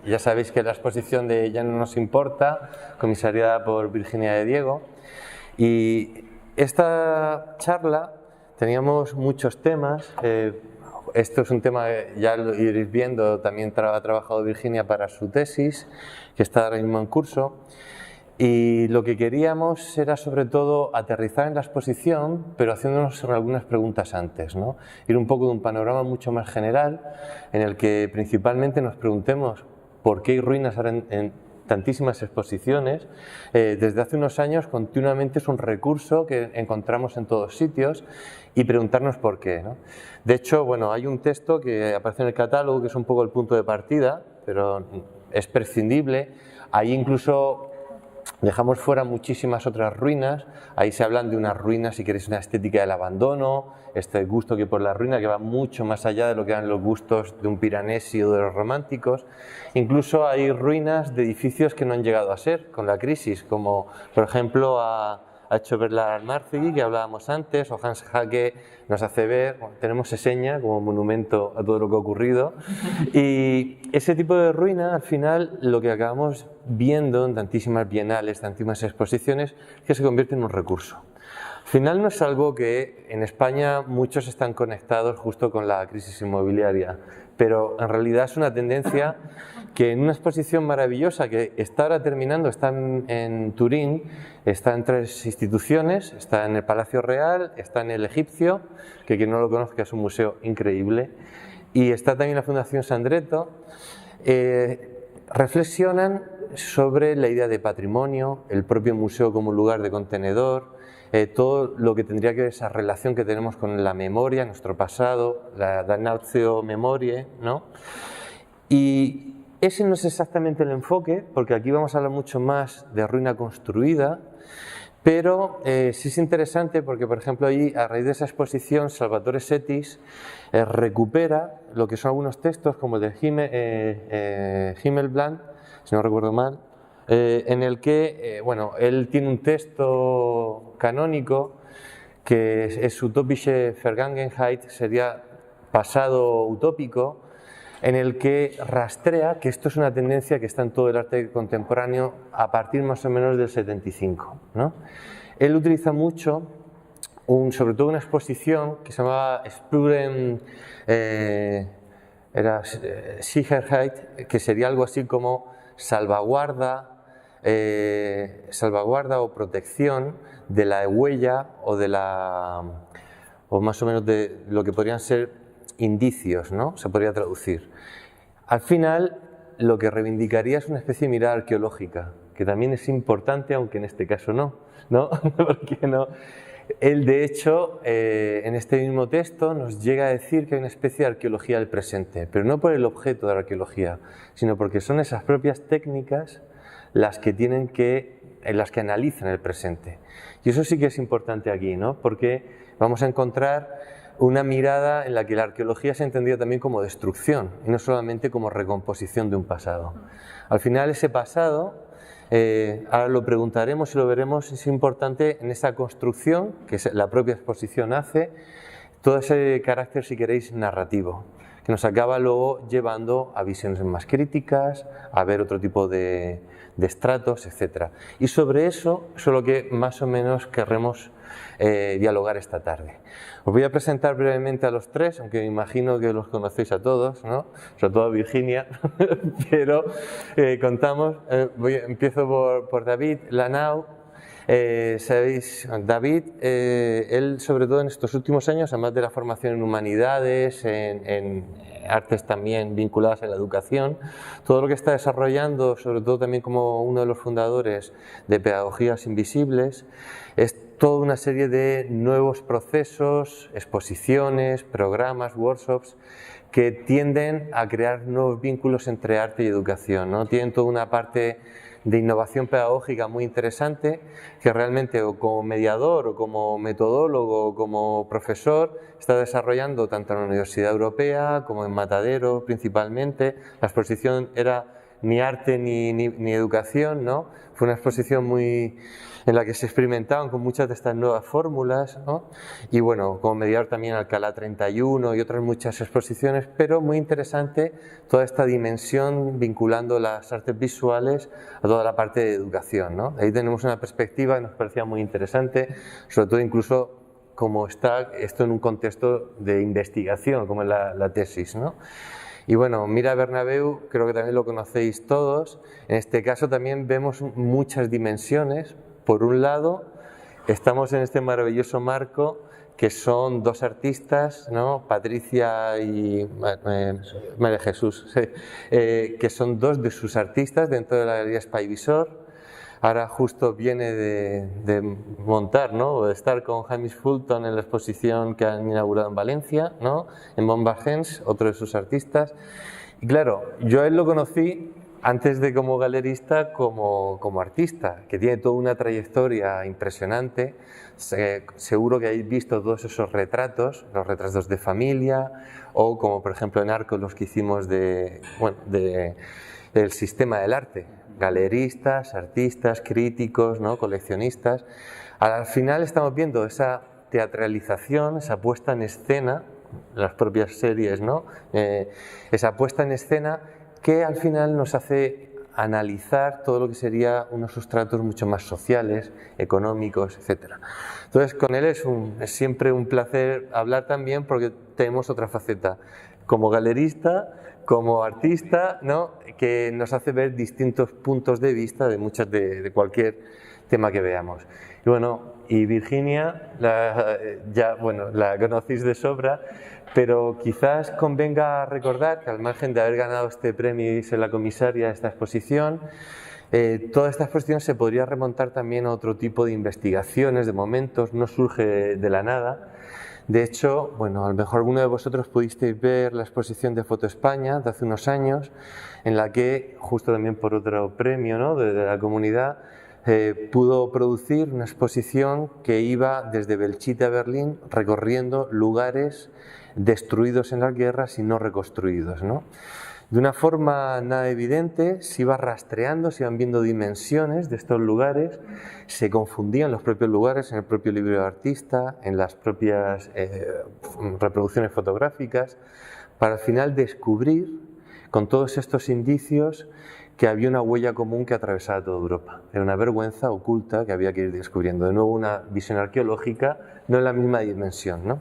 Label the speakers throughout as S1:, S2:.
S1: Ya sabéis que la exposición de Ya no nos importa, comisariada por Virginia de Diego. Y esta charla teníamos muchos temas. Esto es un tema que ya lo iréis viendo, también ha trabajado Virginia para su tesis, que está ahora mismo en curso. Y lo que queríamos era sobre todo aterrizar en la exposición, pero haciéndonos algunas preguntas antes, ¿no? Ir un poco de un panorama mucho más general, en el que principalmente nos preguntemos por qué hay ruinas ahora en tantísimas exposiciones. Desde hace unos años continuamente es un recurso que encontramos en todos sitios y preguntarnos por qué, ¿no? De hecho, bueno, hay un texto que aparece en el catálogo que es un poco el punto de partida, pero es prescindible. Ahí incluso dejamos fuera muchísimas otras ruinas. Ahí se hablan de unas ruinas, si queréis, una estética del abandono, este gusto que por la ruina que va mucho más allá de lo que eran los gustos de un Piranesi o de los románticos. Incluso hay ruinas de edificios que no han llegado a ser con la crisis, como por ejemplo ha hecho ver la Amarthy, que hablábamos antes, o Hans Hacke nos hace ver, bueno, tenemos Seseña como monumento a todo lo que ha ocurrido. Y ese tipo de ruina, al final, lo que acabamos viendo en tantísimas bienales, tantísimas exposiciones, es que se convierte en un recurso. Al final no es algo que en España muchos están conectados justo con la crisis inmobiliaria, pero en realidad es una tendencia que en una exposición maravillosa que está ahora terminando, está en Turín, está en 3 instituciones, está en el Palacio Real, está en el Egipcio, que quien no lo conozca es un museo increíble, y está también la Fundación Sandretto. Reflexionan sobre la idea de patrimonio, el propio museo como lugar de contenedor, todo lo que tendría que ver esa relación que tenemos con la memoria, nuestro pasado, la damnatio memoriae, ¿no? Y ese no es exactamente el enfoque, porque aquí vamos a hablar mucho más de ruina construida, pero sí es interesante porque, por ejemplo, ahí, a raíz de esa exposición, Salvatore Settis recupera lo que son algunos textos, como el de Himmelbland, si no recuerdo mal, en el que, bueno, él tiene un texto canónico que es Utopische Vergangenheit, sería pasado utópico, en el que rastrea que esto es una tendencia que está en todo el arte contemporáneo a partir más o menos del 75, ¿no? Él utiliza mucho, sobre todo una exposición que se llamaba Spuren, Sicherheit, que sería algo así como salvaguarda o protección de la huella o más o menos de lo que podrían ser indicios, ¿no? Se podría traducir. Al final, lo que reivindicaría es una especie de mirada arqueológica, que también es importante, aunque en este caso no, ¿no? ¿Por qué no? Él, de hecho, en este mismo texto nos llega a decir que hay una especie de arqueología del presente, pero no por el objeto de la arqueología, sino porque son esas propias técnicas las que analizan el presente. Y eso sí que es importante aquí, ¿no? Porque vamos a encontrar una mirada en la que la arqueología se entendía también como destrucción y no solamente como recomposición de un pasado. Al final ese pasado, ahora lo preguntaremos y lo veremos, es importante en esa construcción que la propia exposición hace, todo ese carácter, si queréis, narrativo, que nos acaba luego llevando a visiones más críticas, a ver otro tipo de estratos, etc. Y sobre eso es lo que más o menos querremos dialogar esta tarde. Os voy a presentar brevemente a los 3, aunque me imagino que los conocéis a todos, ¿no? Sobre todo a Virginia, pero contamos, empiezo por David Lanau. Sabéis, David, él sobre todo en estos últimos años, además de la formación en humanidades, en artes también vinculadas a la educación, todo lo que está desarrollando, sobre todo también como uno de los fundadores de Pedagogías Invisibles, es toda una serie de nuevos procesos, exposiciones, programas, workshops, que tienden a crear nuevos vínculos entre arte y educación, ¿no? Tienen toda una parte de innovación pedagógica muy interesante que realmente o como mediador o como metodólogo o como profesor está desarrollando tanto en la Universidad Europea como en Matadero principalmente. La exposición era ni arte ni educación, ¿no? Fue una exposición en la que se experimentaban con muchas de estas nuevas fórmulas, ¿no? Y bueno, como mediador también Alcalá 31 y otras muchas exposiciones, pero muy interesante toda esta dimensión vinculando las artes visuales a toda la parte de educación, ¿no? Ahí tenemos una perspectiva que nos parecía muy interesante, sobre todo incluso como está esto en un contexto de investigación, como es la tesis, ¿no? Y bueno, Mira Bernabéu, creo que también lo conocéis todos. En este caso también vemos muchas dimensiones. Por un lado, estamos en este maravilloso marco que son dos artistas, ¿no? Patricia y María Jesús, sí, que son dos de sus artistas dentro de la Galería Spyvisor. Ahora justo viene de montar, ¿no? O de estar con Hamish Fulton en la exposición que han inaugurado en Valencia, ¿no? En Montbargents, otro de sus artistas. Y claro, yo a él lo conocí antes de como galerista, como artista, que tiene toda una trayectoria impresionante. Seguro que habéis visto todos esos retratos, los retratos de familia, o como por ejemplo en Arcos los que hicimos del sistema del arte. Galeristas, artistas, críticos, ¿no? Coleccionistas. Al final estamos viendo esa teatralización, esa puesta en escena, las propias series, ¿no? Esa puesta en escena que al final nos hace analizar todo lo que sería unos sustratos mucho más sociales, económicos, etc. Entonces con él es siempre un placer hablar también porque tenemos otra faceta como galerista, como artista, ¿no? Que nos hace ver distintos puntos de vista de cualquier tema que veamos. Y bueno, y Virginia, la conocéis de sobra, pero quizás convenga recordar que al margen de haber ganado este premio y ser la comisaria de esta exposición, toda esta exposición se podría remontar también a otro tipo de investigaciones, de momentos, no surge de la nada. De hecho, bueno, a lo mejor alguno de vosotros pudisteis ver la exposición de Foto España de hace unos años, en la que, justo también por otro premio, ¿no? de la comunidad, pudo producir una exposición que iba desde Belchite a Berlín recorriendo lugares destruidos en las guerras y no reconstruidos, ¿no? De una forma nada evidente se iba rastreando, se iban viendo dimensiones de estos lugares, se confundían los propios lugares en el propio libro de artista, en las propias reproducciones fotográficas, para al final descubrir con todos estos indicios que había una huella común que atravesaba toda Europa. Era una vergüenza oculta que había que ir descubriendo. De nuevo, una visión arqueológica, no en la misma dimensión, ¿no?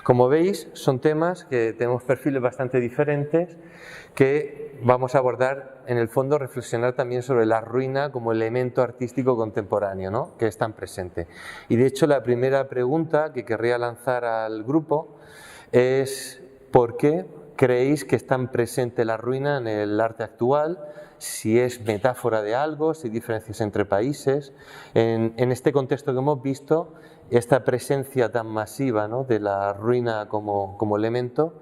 S1: Como veis, son temas que tenemos perfiles bastante diferentes que vamos a abordar, en el fondo, reflexionar también sobre la ruina como elemento artístico contemporáneo, ¿no? Que es tan presente. Y de hecho, la primera pregunta que querría lanzar al grupo es ¿por qué creéis que es tan presente la ruina en el arte actual? Si es metáfora de algo, si hay diferencias entre países. En este contexto que hemos visto, esta presencia tan masiva, ¿no? de la ruina como elemento,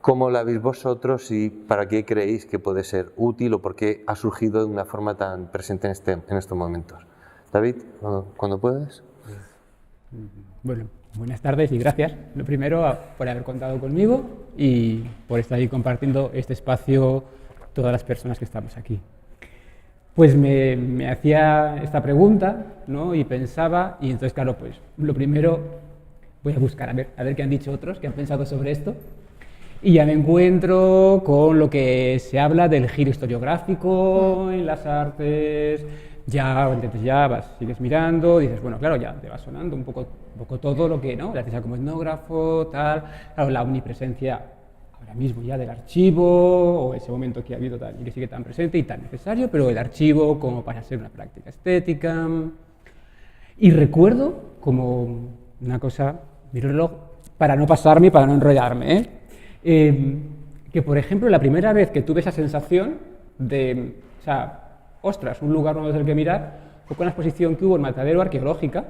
S1: ¿cómo la veis vosotros y para qué creéis que puede ser útil o por qué ha surgido de una forma tan presente en estos momentos? David, cuando puedes.
S2: Bueno, buenas tardes y gracias. Lo primero, por haber contado conmigo y por estar ahí compartiendo este espacio todas las personas que estamos aquí. Pues me hacía esta pregunta, ¿no? Y pensaba, y entonces, claro, pues lo primero voy a buscar, a ver qué han dicho otros que han pensado sobre esto. Y ya me encuentro con lo que se habla del giro historiográfico en las artes. Entonces sigues mirando, dices, bueno, claro, ya te va sonando un poco todo lo que, ¿no? La artista como etnógrafo, tal, claro, la omnipresencia ahora mismo ya del archivo, o ese momento que ha habido tal, y que sigue tan presente y tan necesario, pero el archivo como para ser una práctica estética. Y recuerdo como una cosa, mi reloj, para no pasarme y para no enrollarme, que por ejemplo la primera vez que tuve esa sensación de, o sea, ostras, un lugar nuevo desde el que mirar, fue con la exposición que hubo en Matadero Arqueológica,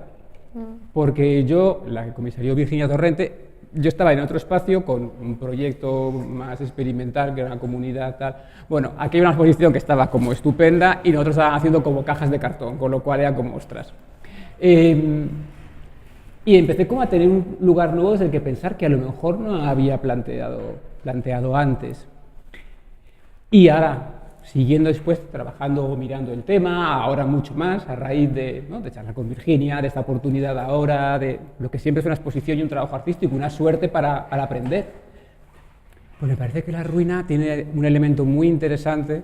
S2: porque yo, la que comisarió Virginia Torrente, yo estaba en otro espacio con un proyecto más experimental, que era una comunidad tal. Bueno, aquí hay una exposición que estaba como estupenda y nosotros estábamos haciendo como cajas de cartón, con lo cual era como ostras. Y empecé como a tener un lugar nuevo desde el que pensar que a lo mejor no había planteado antes. Y ahora, siguiendo después trabajando, mirando el tema, ahora mucho más, a raíz de, ¿no?, de charlar con Virginia, de esta oportunidad ahora, de lo que siempre es una exposición y un trabajo artístico, una suerte para aprender. Pues me parece que la ruina tiene un elemento muy interesante,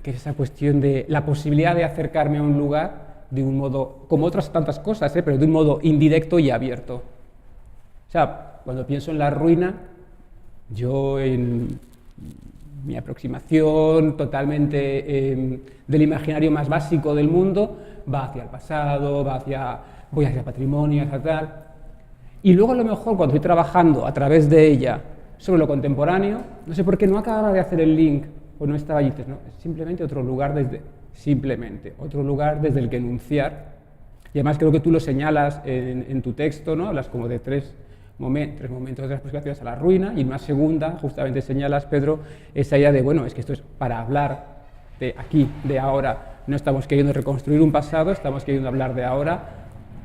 S2: que es esa cuestión de la posibilidad de acercarme a un lugar de un modo, como otras tantas cosas, pero de un modo indirecto y abierto. O sea, cuando pienso en la ruina, yo en mi aproximación totalmente del imaginario más básico del mundo va hacia el pasado, voy hacia patrimonio, hacia tal. Y luego a lo mejor cuando estoy trabajando a través de ella sobre lo contemporáneo, no sé por qué no acababa de hacer el link, o no estaba allí, no, es simplemente otro lugar desde el que enunciar. Y además creo que tú lo señalas en tu texto, ¿no? Hablas como de tres momentos de las aproximaciones a la ruina, y en una segunda justamente señalas, Pedro, esa idea de, bueno, es que esto es para hablar de aquí, de ahora. No estamos queriendo reconstruir un pasado, estamos queriendo hablar de ahora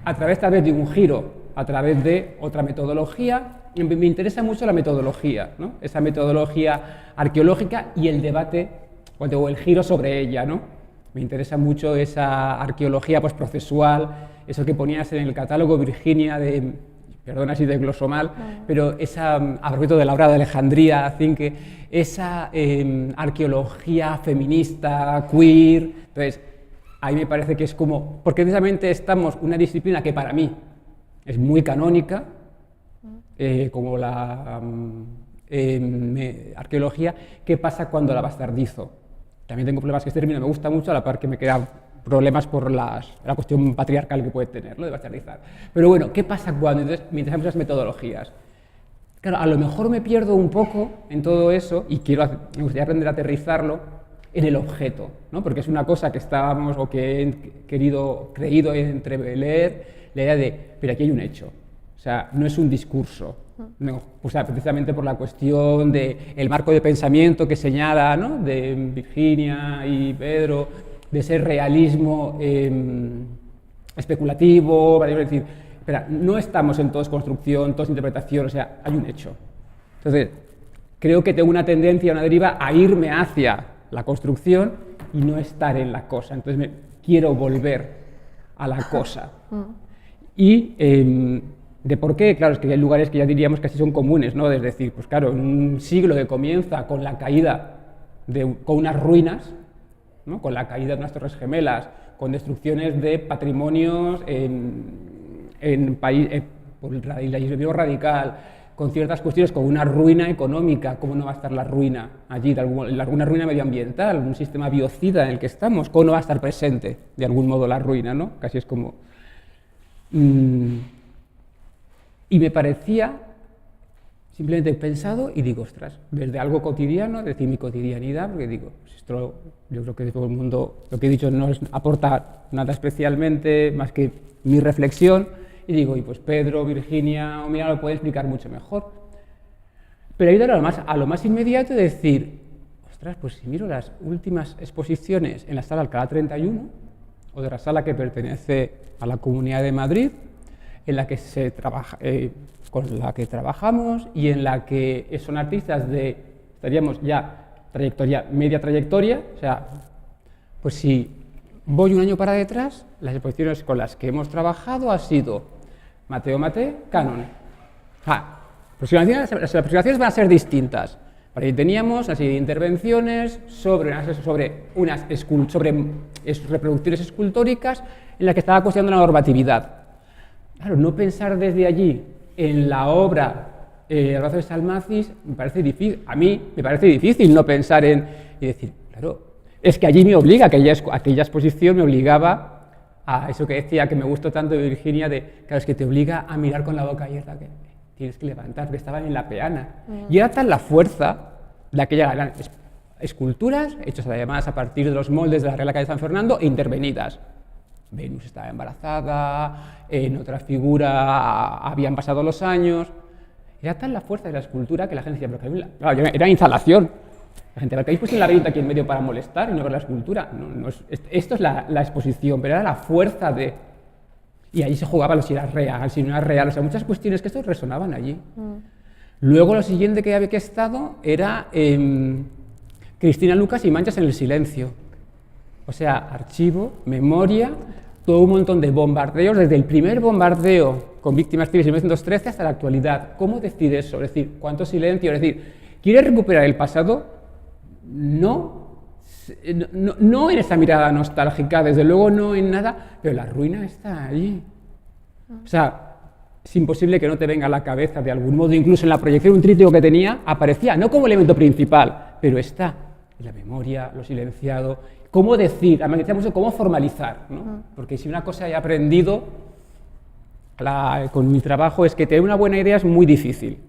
S2: a través tal vez de un giro, a través de otra metodología. Y me interesa mucho la metodología, ¿no? Esa metodología arqueológica y el debate o el giro sobre ella, ¿no? Me interesa mucho esa arqueología pues, procesual, eso que ponías en el catálogo, Virginia, de, perdona si desgloso mal, pero esa, a propósito de la obra de Alejandría, esa arqueología feminista, queer. Entonces, a mí me parece que es como, porque precisamente estamos una disciplina que para mí es muy canónica, como la arqueología. ¿Qué pasa cuando la bastardizo? También tengo problemas que este término me gusta mucho, a la par que me quedan problemas por la cuestión patriarcal que puede tener, ¿no?, de bastardizar. Pero bueno, ¿qué pasa cuando? Entonces, me interesan esas metodologías. Claro, a lo mejor me pierdo un poco en todo eso y me gustaría aprender a aterrizarlo en el objeto, ¿no? Porque es una cosa que estábamos, o que he creído entreleer, la idea de, pero aquí hay un hecho. O sea, no es un discurso, no, o sea, precisamente por la cuestión del marco de pensamiento que señala, ¿no?, de Virginia y Pedro, de ese realismo especulativo, es decir, espera, no estamos en todo es construcción, todo es interpretación, o sea, hay un hecho. Entonces, creo que tengo una tendencia, una deriva a irme hacia la construcción y no estar en la cosa. Entonces, quiero volver a la cosa. Y de por qué, claro, es que hay lugares que ya diríamos que así son comunes, ¿no? Es decir, pues claro, en un siglo que comienza con la caída, con unas ruinas, ¿no?, con la caída de unas torres gemelas, con destrucciones de patrimonios por el islamismo radical, con ciertas cuestiones, con una ruina económica. ¿Cómo no va a estar la ruina allí? Alguna ruina medioambiental, un sistema biocida en el que estamos, ¿cómo no va a estar presente de algún modo la ruina, ¿no? Casi es como... Y me parecía, simplemente he pensado y digo, ostras, desde algo cotidiano, es decir, mi cotidianidad, porque digo, pues esto yo creo que todo el mundo, lo que he dicho no aporta nada especialmente más que mi reflexión, y digo, y pues Pedro, Virginia o Mira lo pueden explicar mucho mejor. Pero he ido a lo más inmediato de decir, ostras, pues si miro las últimas exposiciones en la sala Alcalá 31, o de la sala que pertenece a la Comunidad de Madrid, en la que se trabaja, con la que trabajamos y en la que son artistas estaríamos ya media trayectoria, o sea, pues si voy un año para detrás, las exposiciones con las que hemos trabajado han sido Mateo Mate, Canon. Las aproximaciones van a ser distintas. Por ahí teníamos una serie de intervenciones sobre reproducciones escultóricas en las que estaba cuestionando la normatividad. Claro, no pensar desde allí en la obra Abrazo de Salmacis me parece difícil. A mí me parece difícil no pensar y decir, claro, es que allí me obliga, aquella exposición me obligaba a eso que decía, que me gustó tanto de Virginia, claro, es que te obliga a mirar con la boca abierta, que tienes que levantar, porque estaban en la peana. Y era tan la fuerza de aquellas eran esculturas, hechas además a partir de los moldes de la Real Academia de San Fernando, e intervenidas. Venus estaba embarazada, en otra figura habían pasado los años. Era tan la fuerza de la escultura que la gente decía, pero claro, era instalación. La gente, ¿por qué habéis puesto el laberinto aquí en medio para molestar y no ver la escultura? Esto es la exposición, pero era la fuerza de... Y ahí se jugaba si era real, si no era real, o sea, muchas cuestiones que estos resonaban allí. Luego lo siguiente que había estado era Cristina Lucas y Manchas en el silencio. O sea, archivo, memoria, todo un montón de bombardeos, desde el primer bombardeo con víctimas civiles en 1913 hasta la actualidad. ¿Cómo decir eso? Es decir, ¿cuánto silencio? Es decir, ¿quieres recuperar el pasado? No en esa mirada nostálgica, desde luego no en nada, pero la ruina está allí. O sea, es imposible que no te venga a la cabeza de algún modo, incluso en la proyección un tríptico que tenía, aparecía, no como elemento principal, pero está en la memoria, lo silenciado. ¿Cómo decir? Además, decíamos cómo formalizar, ¿no? Porque si una cosa he aprendido con mi trabajo es que tener una buena idea es muy difícil.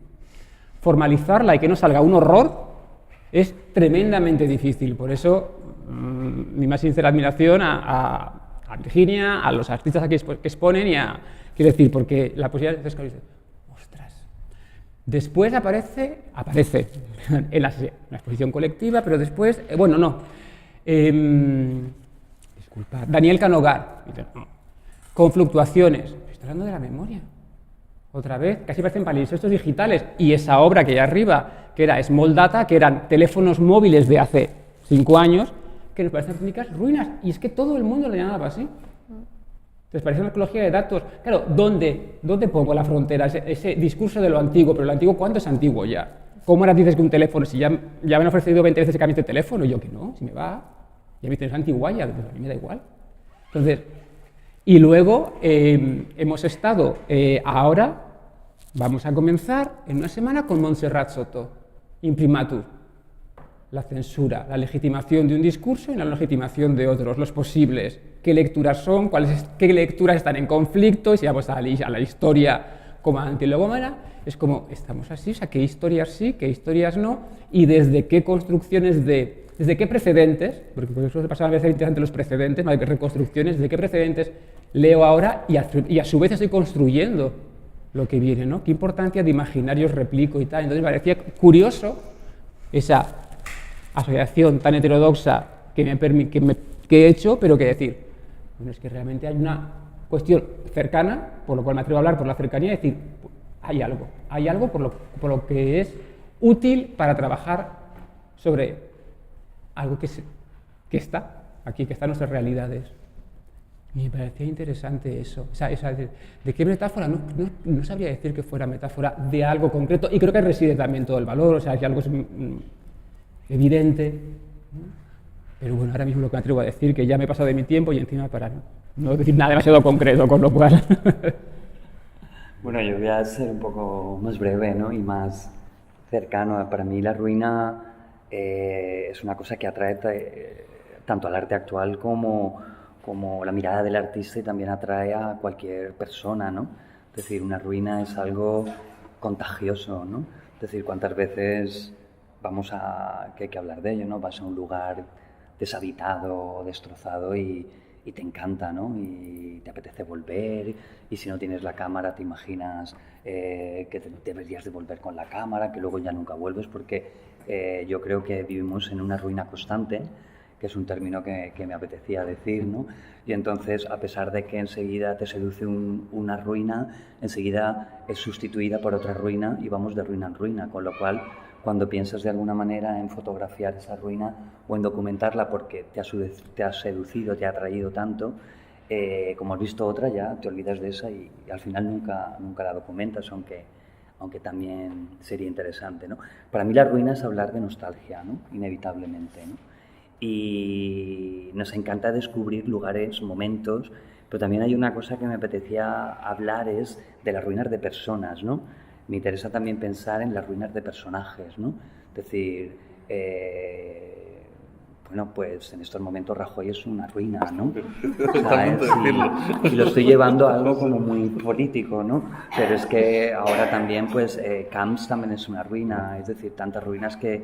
S2: Formalizarla y que no salga un horror es tremendamente difícil. Por eso, mi más sincera admiración a Virginia, a los artistas aquí que exponen y a... Quiero decir, porque la posibilidad de dices, ostras. Después aparece en la exposición colectiva, pero después, bueno, no. Disculpad, Daniel Canogar, con fluctuaciones. Estoy hablando de la memoria. Otra vez, casi parecen palimpsestos digitales. Y esa obra que hay arriba, que era Small Data, que eran teléfonos móviles de hace 5 años, que nos parecen técnicas ruinas. Y es que todo el mundo lo llamaba así. Entonces parece una arqueología de datos. Claro, ¿dónde pongo la frontera? Ese discurso de lo antiguo, pero lo antiguo, ¿cuánto es antiguo ya? ¿Cómo ahora dices que un teléfono, si ya me han ofrecido 20 veces que cambie este teléfono? Y yo que no, si me va, ya me tienes antiguaya, pues a mí me da igual. Entonces, y luego hemos estado, ahora vamos a comenzar en una semana con Montserrat Soto, Imprimatur. La censura, la legitimación de un discurso y la legitimación de otros, los posibles, qué lecturas son, qué lecturas están en conflicto, y si vamos a la historia como antilogómana, es como, estamos así, o sea, qué historias sí, qué historias no, y desde qué construcciones desde qué precedentes, porque por eso se pasaba a veces interesante los precedentes, no hay reconstrucciones, desde qué precedentes leo ahora y a su vez estoy construyendo lo que viene, ¿no? Qué importancia de imaginarios replico y tal. Entonces me parecía curioso esa asociación tan heterodoxa que he hecho, pero que decir, bueno, es que realmente hay una cuestión cercana, por lo cual me atrevo a hablar por la cercanía, y decir, hay algo por lo que es útil para trabajar sobre algo que está aquí, que está en nuestras realidades. Y me parecía interesante eso. O sea, ¿de qué metáfora? No sabría decir que fuera metáfora de algo concreto, y creo que reside también todo el valor, o sea, que algo es evidente, ¿no? Pero bueno, ahora mismo lo que me atrevo a decir, que ya me he pasado de mi tiempo y encima para no decir nada demasiado concreto, con lo cual...
S3: Bueno, yo voy a ser un poco más breve, ¿no? Y más cercano. Para mí la ruina es una cosa que atrae tanto al arte actual como la mirada del artista, y también atrae a cualquier persona, ¿no? Es decir, una ruina es algo contagioso, ¿no? Es decir, cuántas veces que hay que hablar de ello, ¿no? Vas a un lugar deshabitado, destrozado y te encanta, ¿no? Y te apetece volver, y si no tienes la cámara te imaginas que deberías de volver con la cámara, que luego ya nunca vuelves, porque yo creo que vivimos en una ruina constante, que es un término que me apetecía decir, ¿no? Y entonces, a pesar de que enseguida te seduce una ruina, enseguida es sustituida por otra ruina y vamos de ruina en ruina, con lo cual, cuando piensas de alguna manera en fotografiar esa ruina o en documentarla porque te ha seducido, te ha atraído tanto, como has visto otra ya te olvidas de esa y al final nunca la documentas, aunque también sería interesante, ¿no? Para mí la ruina es hablar de nostalgia, ¿no? Inevitablemente, ¿no? Y nos encanta descubrir lugares, momentos, pero también hay una cosa que me apetecía hablar, es de las ruinas de personas, ¿no? Me interesa también pensar en las ruinas de personajes, ¿no? Es decir, bueno, pues en estos momentos Rajoy es una ruina, ¿no? Y lo estoy llevando a algo como muy político, ¿no? Pero es que ahora también, pues, Camps también es una ruina, es decir, tantas ruinas que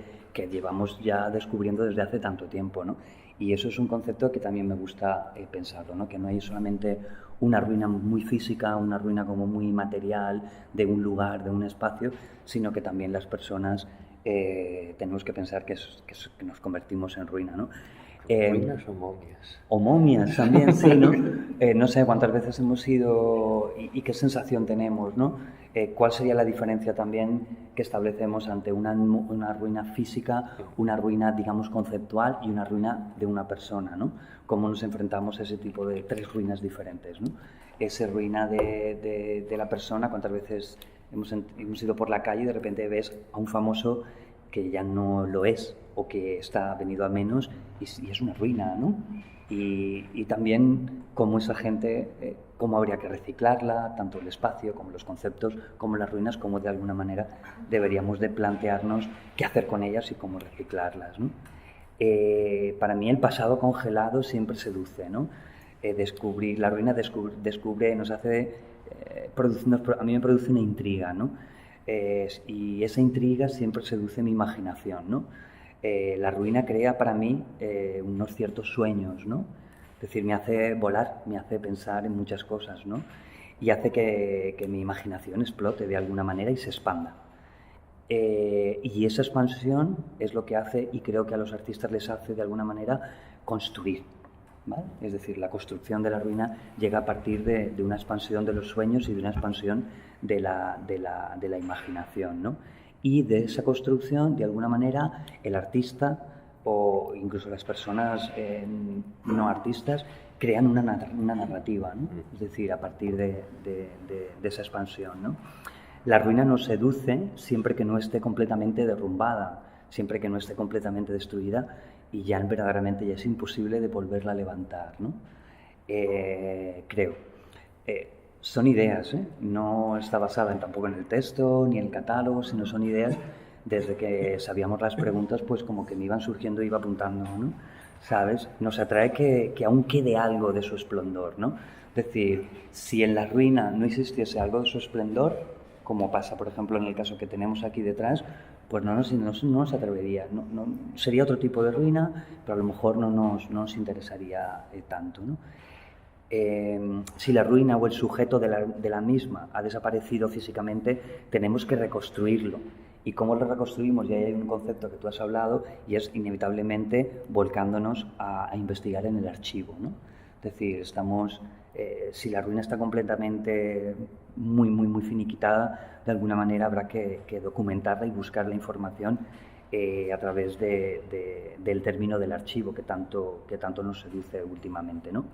S3: llevamos ya descubriendo desde hace tanto tiempo, ¿no? Y eso es un concepto que también me gusta pensarlo, ¿no? Que no hay solamente una ruina muy física, una ruina como muy material de un lugar, de un espacio, sino que también las personas tenemos que pensar que nos convertimos en ruina, ¿no?
S1: ¿Ruinas o momias?
S3: O momias también, sí, ¿no? No sé cuántas veces hemos ido y qué sensación tenemos, ¿no? ¿Cuál sería la diferencia también que establecemos ante una ruina física, una ruina, digamos, conceptual y una ruina de una persona, ¿no? ¿Cómo nos enfrentamos a ese tipo de tres ruinas diferentes, ¿no? Esa ruina de la persona, cuántas veces hemos ido por la calle y de repente ves a un famoso que ya no lo es o que está venido a menos y es una ruina, ¿no? Y también cómo esa gente, cómo habría que reciclarla, tanto el espacio como los conceptos, como las ruinas, cómo de alguna manera deberíamos de plantearnos qué hacer con ellas y cómo reciclarlas, ¿no? Para mí el pasado congelado siempre seduce, ¿no? Descubrir la ruina descubre, nos hace, a mí me produce una intriga, ¿no? Y esa intriga siempre seduce mi imaginación, ¿no? La ruina crea para mí unos ciertos sueños, ¿no? Es decir, me hace volar, me hace pensar en muchas cosas, ¿no? Y hace que mi imaginación explote de alguna manera y se expanda. Y esa expansión es lo que hace, y creo que a los artistas les hace de alguna manera, construir, ¿vale? Es decir, la construcción de la ruina llega a partir de una expansión de los sueños y de una expansión de la imaginación, ¿no? Y de esa construcción, de alguna manera, el artista o incluso las personas no artistas crean una narrativa, ¿no? Es decir, a partir de esa expansión, ¿no? La ruina nos seduce siempre que no esté completamente derrumbada, siempre que no esté completamente destruida y ya verdaderamente ya es imposible de volverla a levantar, ¿no? Creo. Son ideas, ¿eh? No está basada tampoco en el texto ni en el catálogo, sino son ideas desde que sabíamos las preguntas, pues como que me iban surgiendo e iba apuntando, ¿no? ¿Sabes? Nos atrae que aún quede algo de su esplendor, ¿no? Es decir, si en la ruina no existiese algo de su esplendor, como pasa, por ejemplo, en el caso que tenemos aquí detrás, pues no nos atrevería. Sería otro tipo de ruina, pero a lo mejor no nos interesaría tanto, ¿no? Si la ruina o el sujeto de la misma ha desaparecido físicamente, tenemos que reconstruirlo. ¿Y cómo lo reconstruimos? Y ahí hay un concepto que tú has hablado y es inevitablemente volcándonos a investigar en el archivo, ¿no? Es decir, si la ruina está completamente muy finiquitada, de alguna manera habrá que documentarla y buscar la información a través del término del archivo que tanto nos seduce últimamente, ¿no?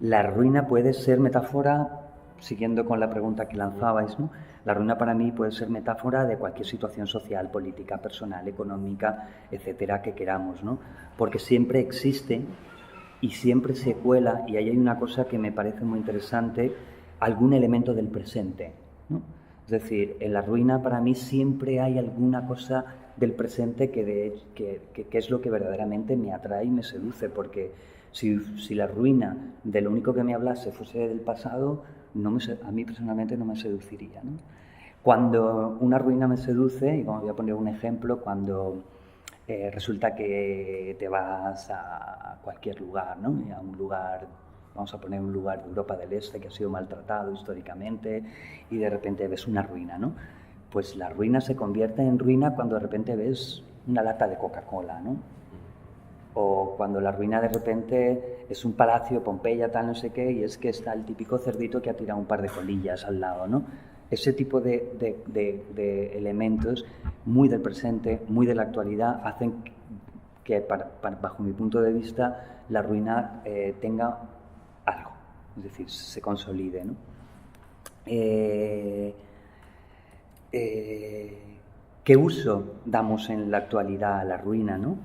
S3: La ruina puede ser metáfora, siguiendo con la pregunta que lanzabais, ¿no? La ruina para mí puede ser metáfora de cualquier situación social, política, personal, económica, etcétera, que queramos, ¿no? Porque siempre existe y siempre se cuela, y ahí hay una cosa que me parece muy interesante, algún elemento del presente, ¿no? Es decir, en la ruina para mí siempre hay alguna cosa del presente que es lo que verdaderamente me atrae y me seduce, porque si la ruina de lo único que me hablase fuese del pasado, a mí personalmente no me seduciría, ¿no? Cuando una ruina me seduce, y voy a poner un ejemplo, cuando resulta que te vas a cualquier lugar, ¿no? A un lugar, vamos a poner un lugar de Europa del Este que ha sido maltratado históricamente y de repente ves una ruina, ¿no? Pues la ruina se convierte en ruina cuando de repente ves una lata de Coca-Cola, ¿no? O cuando la ruina de repente es un palacio, Pompeya, tal, no sé qué, y es que está el típico cerdito que ha tirado un par de colillas al lado, ¿no? Ese tipo de elementos muy del presente, muy de la actualidad, hacen que, bajo mi punto de vista, la ruina tenga algo, es decir, se consolide, ¿no? ¿Qué uso damos en la actualidad a la ruina, ¿no?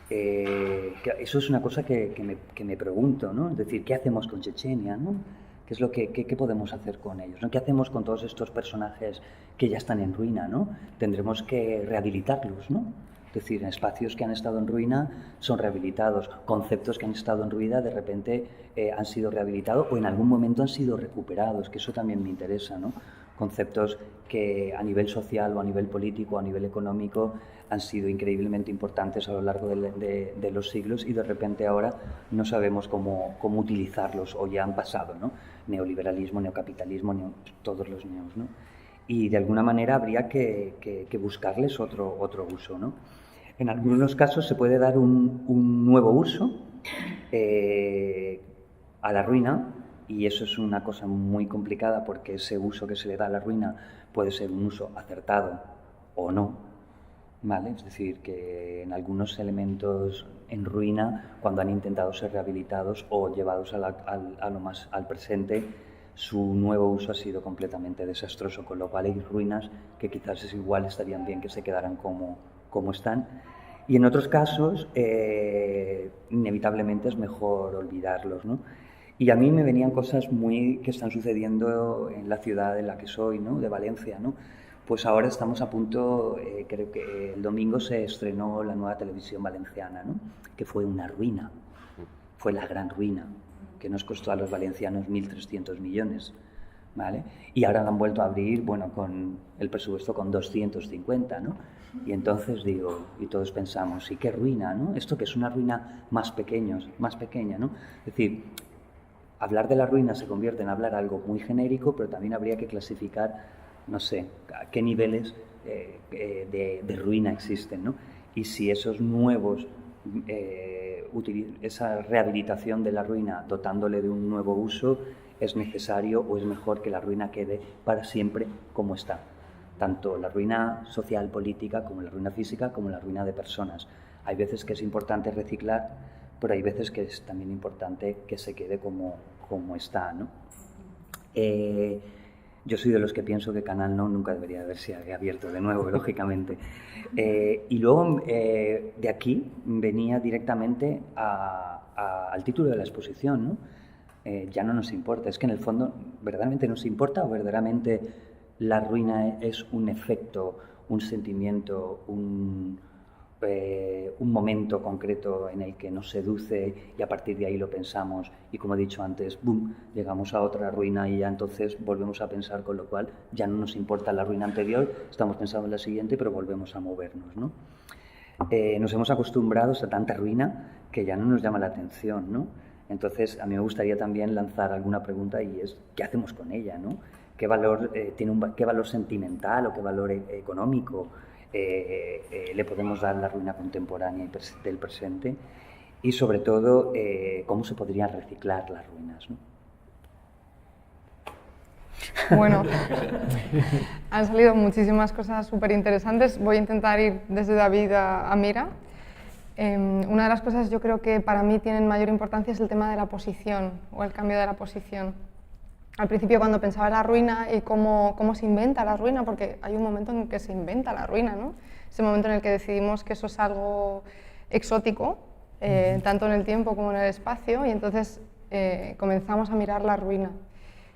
S3: Eso es una cosa que me pregunto, ¿no? Es decir, ¿qué hacemos con Chechenia, ¿no? ¿Qué podemos hacer con ellos, ¿no? ¿Qué hacemos con todos estos personajes que ya están en ruina, ¿no? Tendremos que rehabilitarlos, ¿no? Es decir, espacios que han estado en ruina son rehabilitados, conceptos que han estado en ruina de repente han sido rehabilitados o en algún momento han sido recuperados, que eso también me interesa, ¿no? Conceptos que a nivel social o a nivel político o a nivel económico han sido increíblemente importantes a lo largo de los siglos y de repente ahora no sabemos cómo utilizarlos o ya han pasado, ¿no? Neoliberalismo, neocapitalismo, todos los neos, ¿no? Y de alguna manera habría que buscarles otro uso, ¿no? En algunos casos se puede dar un nuevo uso a la ruina, y eso es una cosa muy complicada porque ese uso que se le da a la ruina puede ser un uso acertado o no, ¿vale? Es decir, que en algunos elementos en ruina, cuando han intentado ser rehabilitados o llevados al presente, su nuevo uso ha sido completamente desastroso, con lo cual hay ruinas que quizás es igual estarían bien que se quedaran como están. Y en otros casos, inevitablemente es mejor olvidarlos, ¿no? Y a mí me venían cosas que están sucediendo en la ciudad en la que soy, ¿no? De Valencia, ¿no? Pues ahora estamos a punto, creo que el domingo se estrenó la nueva televisión valenciana, ¿no? Que fue una ruina, fue la gran ruina, que nos costó a los valencianos 1.300 millones, ¿vale? Y ahora la han vuelto a abrir, bueno, con el presupuesto con 250, ¿no? Y entonces digo, y todos pensamos, ¿y qué ruina, no? Esto que es una ruina más pequeña, ¿no? Es decir, hablar de la ruina se convierte en hablar algo muy genérico, pero también habría que clasificar, no sé, a qué niveles de ruina existen, ¿no? Y si esos nuevos, esa rehabilitación de la ruina dotándole de un nuevo uso es necesario o es mejor que la ruina quede para siempre como está. Tanto la ruina social, política, como la ruina física, como la ruina de personas. Hay veces que es importante reciclar, pero hay veces que es también importante que se quede como está, ¿no? Yo soy de los que pienso que Canal No nunca debería haberse abierto de nuevo, lógicamente. Y luego de aquí venía directamente al título de la exposición, ¿no? Ya no nos importa, es que en el fondo verdaderamente nos importa o verdaderamente la ruina es un efecto, un sentimiento, un momento concreto en el que nos seduce y a partir de ahí lo pensamos y, como he dicho antes, ¡boom!, llegamos a otra ruina y ya entonces volvemos a pensar, con lo cual ya no nos importa la ruina anterior, estamos pensando en la siguiente, pero volvemos a movernos, ¿no? Nos hemos acostumbrado a tanta ruina que ya no nos llama la atención, ¿no? Entonces, a mí me gustaría también lanzar alguna pregunta y es, ¿qué hacemos con ella, no? ¿Qué valor qué valor sentimental o qué valor económico le podemos dar a la ruina contemporánea y del presente? Y sobre todo, ¿cómo se podrían reciclar las ruinas, ¿no?
S4: Bueno, han salido muchísimas cosas súper interesantes. Voy a intentar ir desde David a Mira. Una de las cosas yo creo que para mí tienen mayor importancia es el tema de la posición o el cambio de la posición. Al principio, cuando pensaba en la ruina y cómo se inventa la ruina, porque hay un momento en el que se inventa la ruina, ¿no? Ese momento en el que decidimos que eso es algo exótico, tanto en el tiempo como en el espacio, y entonces comenzamos a mirar la ruina.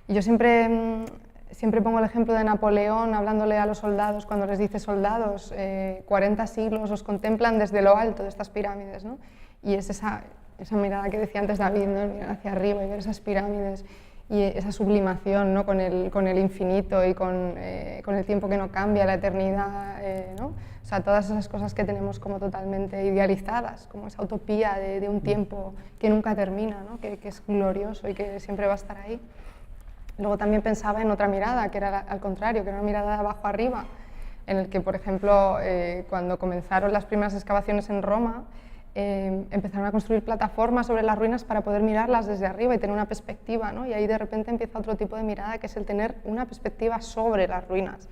S4: Y yo siempre pongo el ejemplo de Napoleón hablándole a los soldados, cuando les dice: soldados, 40 siglos os contemplan desde lo alto de estas pirámides, ¿no? Y es esa mirada que decía antes David, ¿no? Mirar hacia arriba y ver esas pirámides y esa sublimación, ¿no? con el infinito y con el tiempo que no cambia, la eternidad, ¿no? O sea, todas esas cosas que tenemos como totalmente idealizadas, como esa utopía de un tiempo que nunca termina, ¿no? que es glorioso y que siempre va a estar ahí. Luego también pensaba en otra mirada, que era al contrario, que era una mirada de abajo arriba, en el que, por ejemplo, cuando comenzaron las primeras excavaciones en Roma, empezaron a construir plataformas sobre las ruinas para poder mirarlas desde arriba y tener una perspectiva, ¿no? Y ahí de repente empieza otro tipo de mirada, que es el tener una perspectiva sobre las ruinas.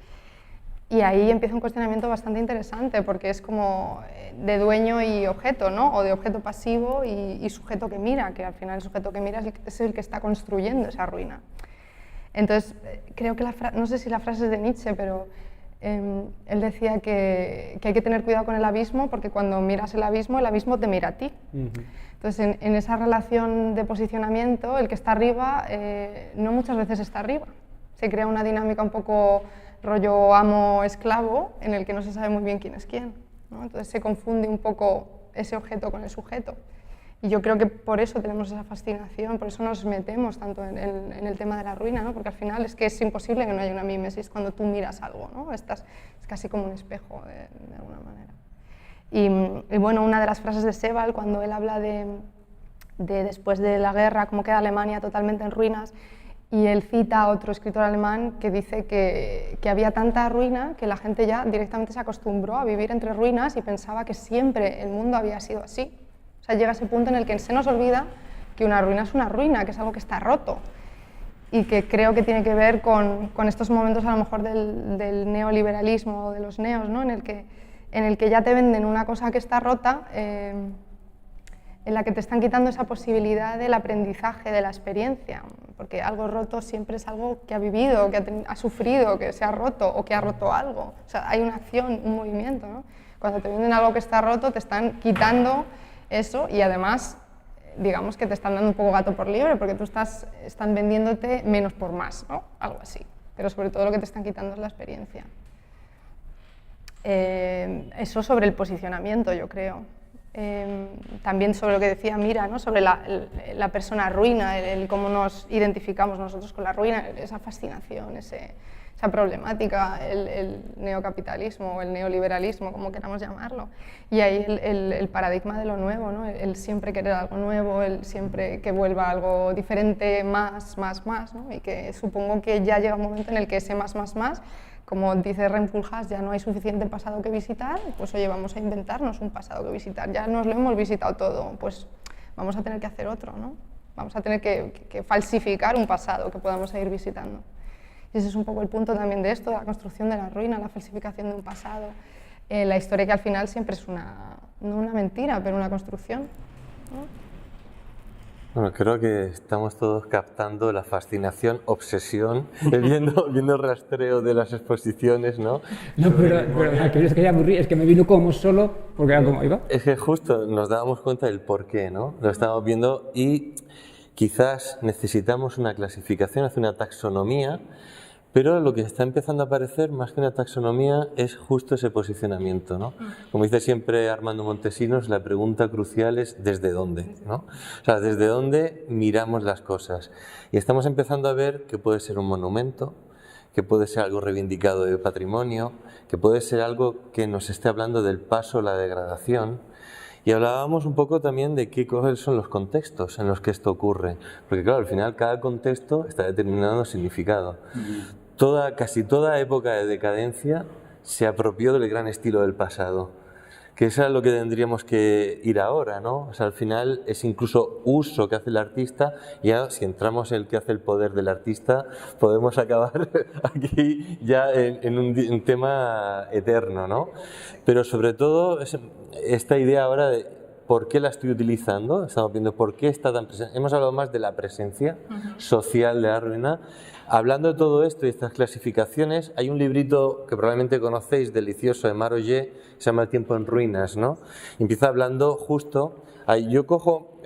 S4: Y ahí empieza un cuestionamiento bastante interesante, porque es como de dueño y objeto, ¿no? O de objeto pasivo y sujeto que mira, que al final el sujeto que mira es el que está construyendo esa ruina. Entonces, creo que no sé si la frase es de Nietzsche, pero él decía que hay que tener cuidado con el abismo, porque cuando miras el abismo te mira a ti. Entonces, en esa relación de posicionamiento, el que está arriba no muchas veces está arriba. Se crea una dinámica un poco rollo amo-esclavo, en el que no se sabe muy bien quién es quién, ¿no? Entonces se confunde un poco ese objeto con el sujeto. Y yo creo que por eso tenemos esa fascinación, por eso nos metemos tanto en el tema de la ruina, ¿no? Porque al final es que es imposible que no haya una mimesis cuando tú miras algo, ¿no? Es casi como un espejo, de alguna manera. Y bueno, una de las frases de Sebald, cuando él habla de después de la guerra, cómo queda Alemania totalmente en ruinas, Y él cita a otro escritor alemán que dice que había tanta ruina que la gente ya directamente se acostumbró a vivir entre ruinas y pensaba que siempre el mundo había sido así. O sea, llega ese punto en el que se nos olvida que una ruina es una ruina, que es algo que está roto. Y que creo que tiene que ver con estos momentos a lo mejor del neoliberalismo o de los neos, ¿no? en el que ya te venden una cosa que está rota, en la que te están quitando esa posibilidad del aprendizaje, de la experiencia, porque algo roto siempre es algo que ha vivido, que ha sufrido, que se ha roto o que ha roto algo. O sea, hay una acción, un movimiento, ¿no? Cuando te venden algo que está roto, te están quitando eso y además, digamos que te están dando un poco gato por liebre, porque están vendiéndote menos por más, ¿no? Algo así. Pero sobre todo lo que te están quitando es la experiencia. Eso sobre el posicionamiento, yo creo. También sobre lo que decía Mira, ¿no? Sobre la persona ruina, el cómo nos identificamos nosotros con la ruina, esa fascinación, esa problemática, el neocapitalismo o el neoliberalismo, como queramos llamarlo. Y ahí el paradigma de lo nuevo, ¿no? El siempre querer algo nuevo, el siempre que vuelva algo diferente, más, ¿no? Y que supongo que ya llega un momento en el que ese más, como dice Rem Koolhaas, ya no hay suficiente pasado que visitar, pues oye, vamos a inventarnos un pasado que visitar. Ya nos lo hemos visitado todo, pues vamos a tener que hacer otro, ¿no? Vamos a tener que falsificar un pasado que podamos seguir visitando. Y ese es un poco el punto también de esto, de la construcción de la ruina, la falsificación de un pasado. La historia que al final siempre es no una mentira, pero una construcción, ¿no?
S1: Bueno, creo que estamos todos captando la fascinación, obsesión, viendo el rastreo de las exposiciones, ¿no?
S2: No, pero es que ya aburrí, es que me vino como solo, porque era como iba.
S1: Es que justo nos dábamos cuenta del por qué, ¿no? Lo estábamos viendo y quizás necesitamos una clasificación, hacer una taxonomía, pero lo que está empezando a aparecer, más que una taxonomía, es justo ese posicionamiento, ¿no? Como dice siempre Armando Montesinos, la pregunta crucial es ¿desde dónde?, ¿no? O sea, ¿desde dónde miramos las cosas? Y estamos empezando a ver que puede ser un monumento, que puede ser algo reivindicado de patrimonio, que puede ser algo que nos esté hablando del paso, la degradación. Y hablábamos un poco también de cuáles son los contextos en los que esto ocurre, porque claro, al final cada contexto está determinando significado. Casi toda época de decadencia se apropió del gran estilo del pasado, que eso es lo que tendríamos que ir ahora, ¿no? O sea, al final es incluso uso que hace el artista, y ya si entramos en el que hace el poder del artista, podemos acabar aquí ya en un tema eterno, ¿no? Pero sobre todo esta idea ahora de por qué la estoy utilizando, estamos viendo por qué está tan presente. Hemos hablado más de la presencia social de la ruina. Hablando de todo esto y estas clasificaciones, hay un librito que probablemente conocéis, delicioso, de Mar Ollé, que se llama El tiempo en ruinas, ¿no? Empieza hablando justo, yo cojo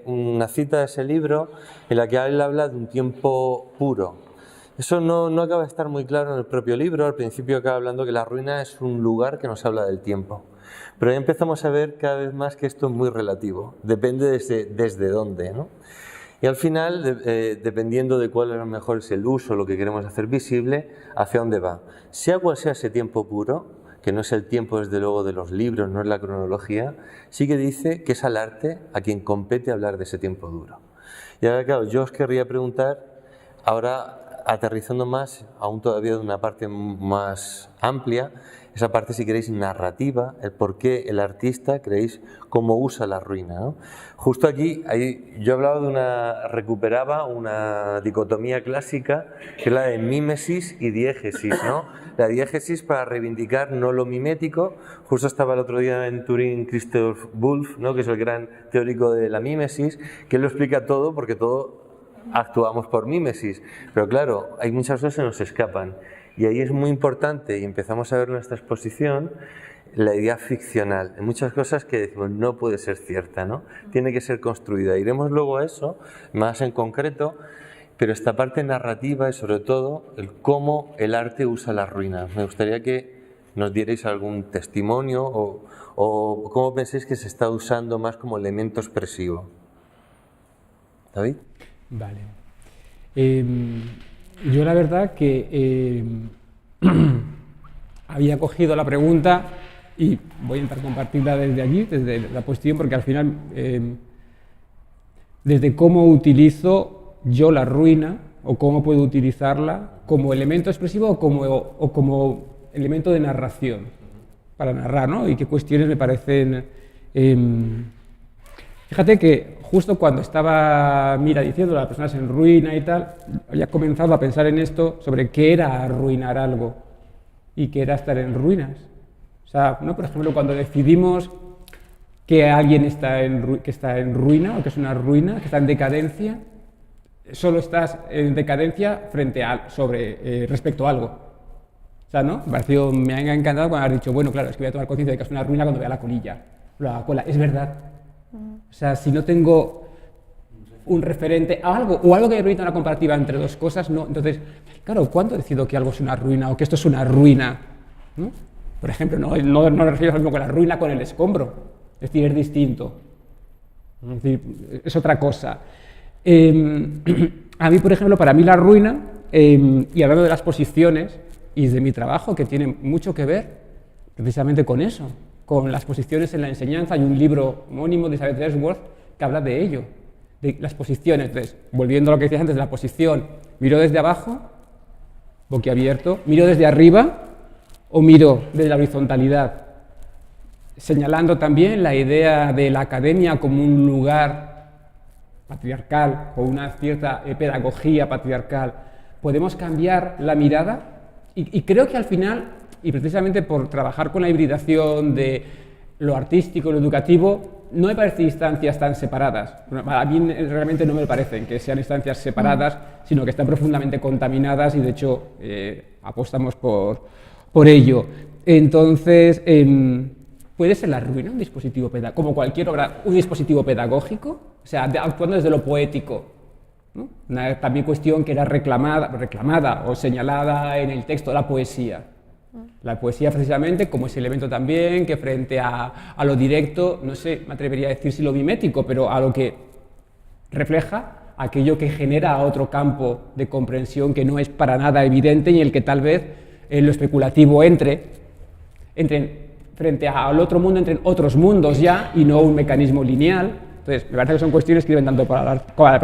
S1: una cita de ese libro en la que él habla de un tiempo puro. Eso no acaba de estar muy claro en el propio libro. Al principio acaba hablando que la ruina es un lugar que nos habla del tiempo. Pero ya empezamos a ver cada vez más que esto es muy relativo, depende desde dónde, ¿no? Y al final, dependiendo de cuál a lo mejor es el uso, lo que queremos hacer visible, hacia dónde va. Sea cual sea ese tiempo puro, que no es el tiempo desde luego de los libros, no es la cronología, sí que dice que es al arte a quien compete hablar de ese tiempo duro. Y ahora, claro, yo os querría preguntar, ahora aterrizando más, aún todavía de una parte más amplia, esa parte, si queréis, narrativa, el por qué el artista, creéis, cómo usa la ruina, ¿no? Justo aquí, yo hablaba recuperaba una dicotomía clásica, que es la de mímesis y diégesis, ¿no? La diégesis para reivindicar no lo mimético. Justo estaba el otro día en Turín Christoph Wolff, ¿no? Que es el gran teórico de la mímesis, que él lo explica todo, porque todo actuamos por mímesis, pero claro, hay muchas cosas que nos escapan. Y ahí es muy importante, y empezamos a ver en esta exposición, la idea ficcional. Hay muchas cosas que decimos no puede ser cierta, ¿no? Tiene que ser construida. Iremos luego a eso, más en concreto, pero esta parte narrativa y sobre todo el cómo el arte usa las ruinas. Me gustaría que nos dierais algún testimonio o cómo pensáis que se está usando más como elemento expresivo. ¿David?
S2: Vale. Yo la verdad que había cogido la pregunta y voy a intentar compartirla desde allí, desde la posición, porque al final, desde cómo utilizo yo la ruina, o cómo puedo utilizarla como elemento expresivo o como elemento de narración, para narrar, ¿no? Y qué cuestiones me parecen... Fíjate que justo cuando estaba Mira diciendo las personas en ruina y tal, había comenzado a pensar en esto sobre qué era arruinar algo y qué era estar en ruinas. O sea, ¿no? Por ejemplo, cuando decidimos que alguien que está en ruina o que es una ruina, que está en decadencia, solo estás en decadencia respecto a algo. O sea, ¿no? Me ha encantado cuando has dicho, bueno, claro, es que voy a tomar conciencia de que es una ruina cuando vea la colilla, la cola. Es verdad. O sea, si no tengo un referente a algo, o algo que me permita una comparativa entre dos cosas, no. Entonces, claro, ¿cuándo decido que algo es una ruina o que esto es una ruina? ¿No? Por ejemplo, no me refiero a lo mismo con la ruina con el escombro. Es decir, es distinto. Es decir, es otra cosa. A mí, por ejemplo, para mí la ruina, y hablando de las posiciones y de mi trabajo, que tiene mucho que ver precisamente con eso, con las posiciones en la enseñanza. Hay un libro homónimo de Elizabeth Ellsworth que habla de ello, de las posiciones. Entonces, volviendo a lo que decías antes de la posición, ¿miro desde abajo, boquiabierto? ¿Miro desde arriba o miro desde la horizontalidad? Señalando también la idea de la academia como un lugar patriarcal, con una cierta pedagogía patriarcal. ¿Podemos cambiar la mirada? Y creo que al final, y precisamente por trabajar con la hibridación de lo artístico y lo educativo, no me parecen instancias tan separadas. A mí realmente no me parecen que sean instancias separadas, sino que están profundamente contaminadas y de hecho apostamos por ello. Entonces, ¿puede ser la ruina un dispositivo pedagógico, como cualquier obra, un dispositivo pedagógico? O sea, actuando desde lo poético, ¿no? Una también cuestión que era reclamada o señalada en el texto, la poesía. La poesía precisamente como ese elemento también que frente a lo directo, no sé, me atrevería a decir si lo mimético, pero a lo que refleja aquello que genera otro campo de comprensión que no es para nada evidente y en el que tal vez lo especulativo entre frente al otro mundo, entren otros mundos ya y no un mecanismo lineal. Entonces, me parece que son cuestiones que sirven tanto para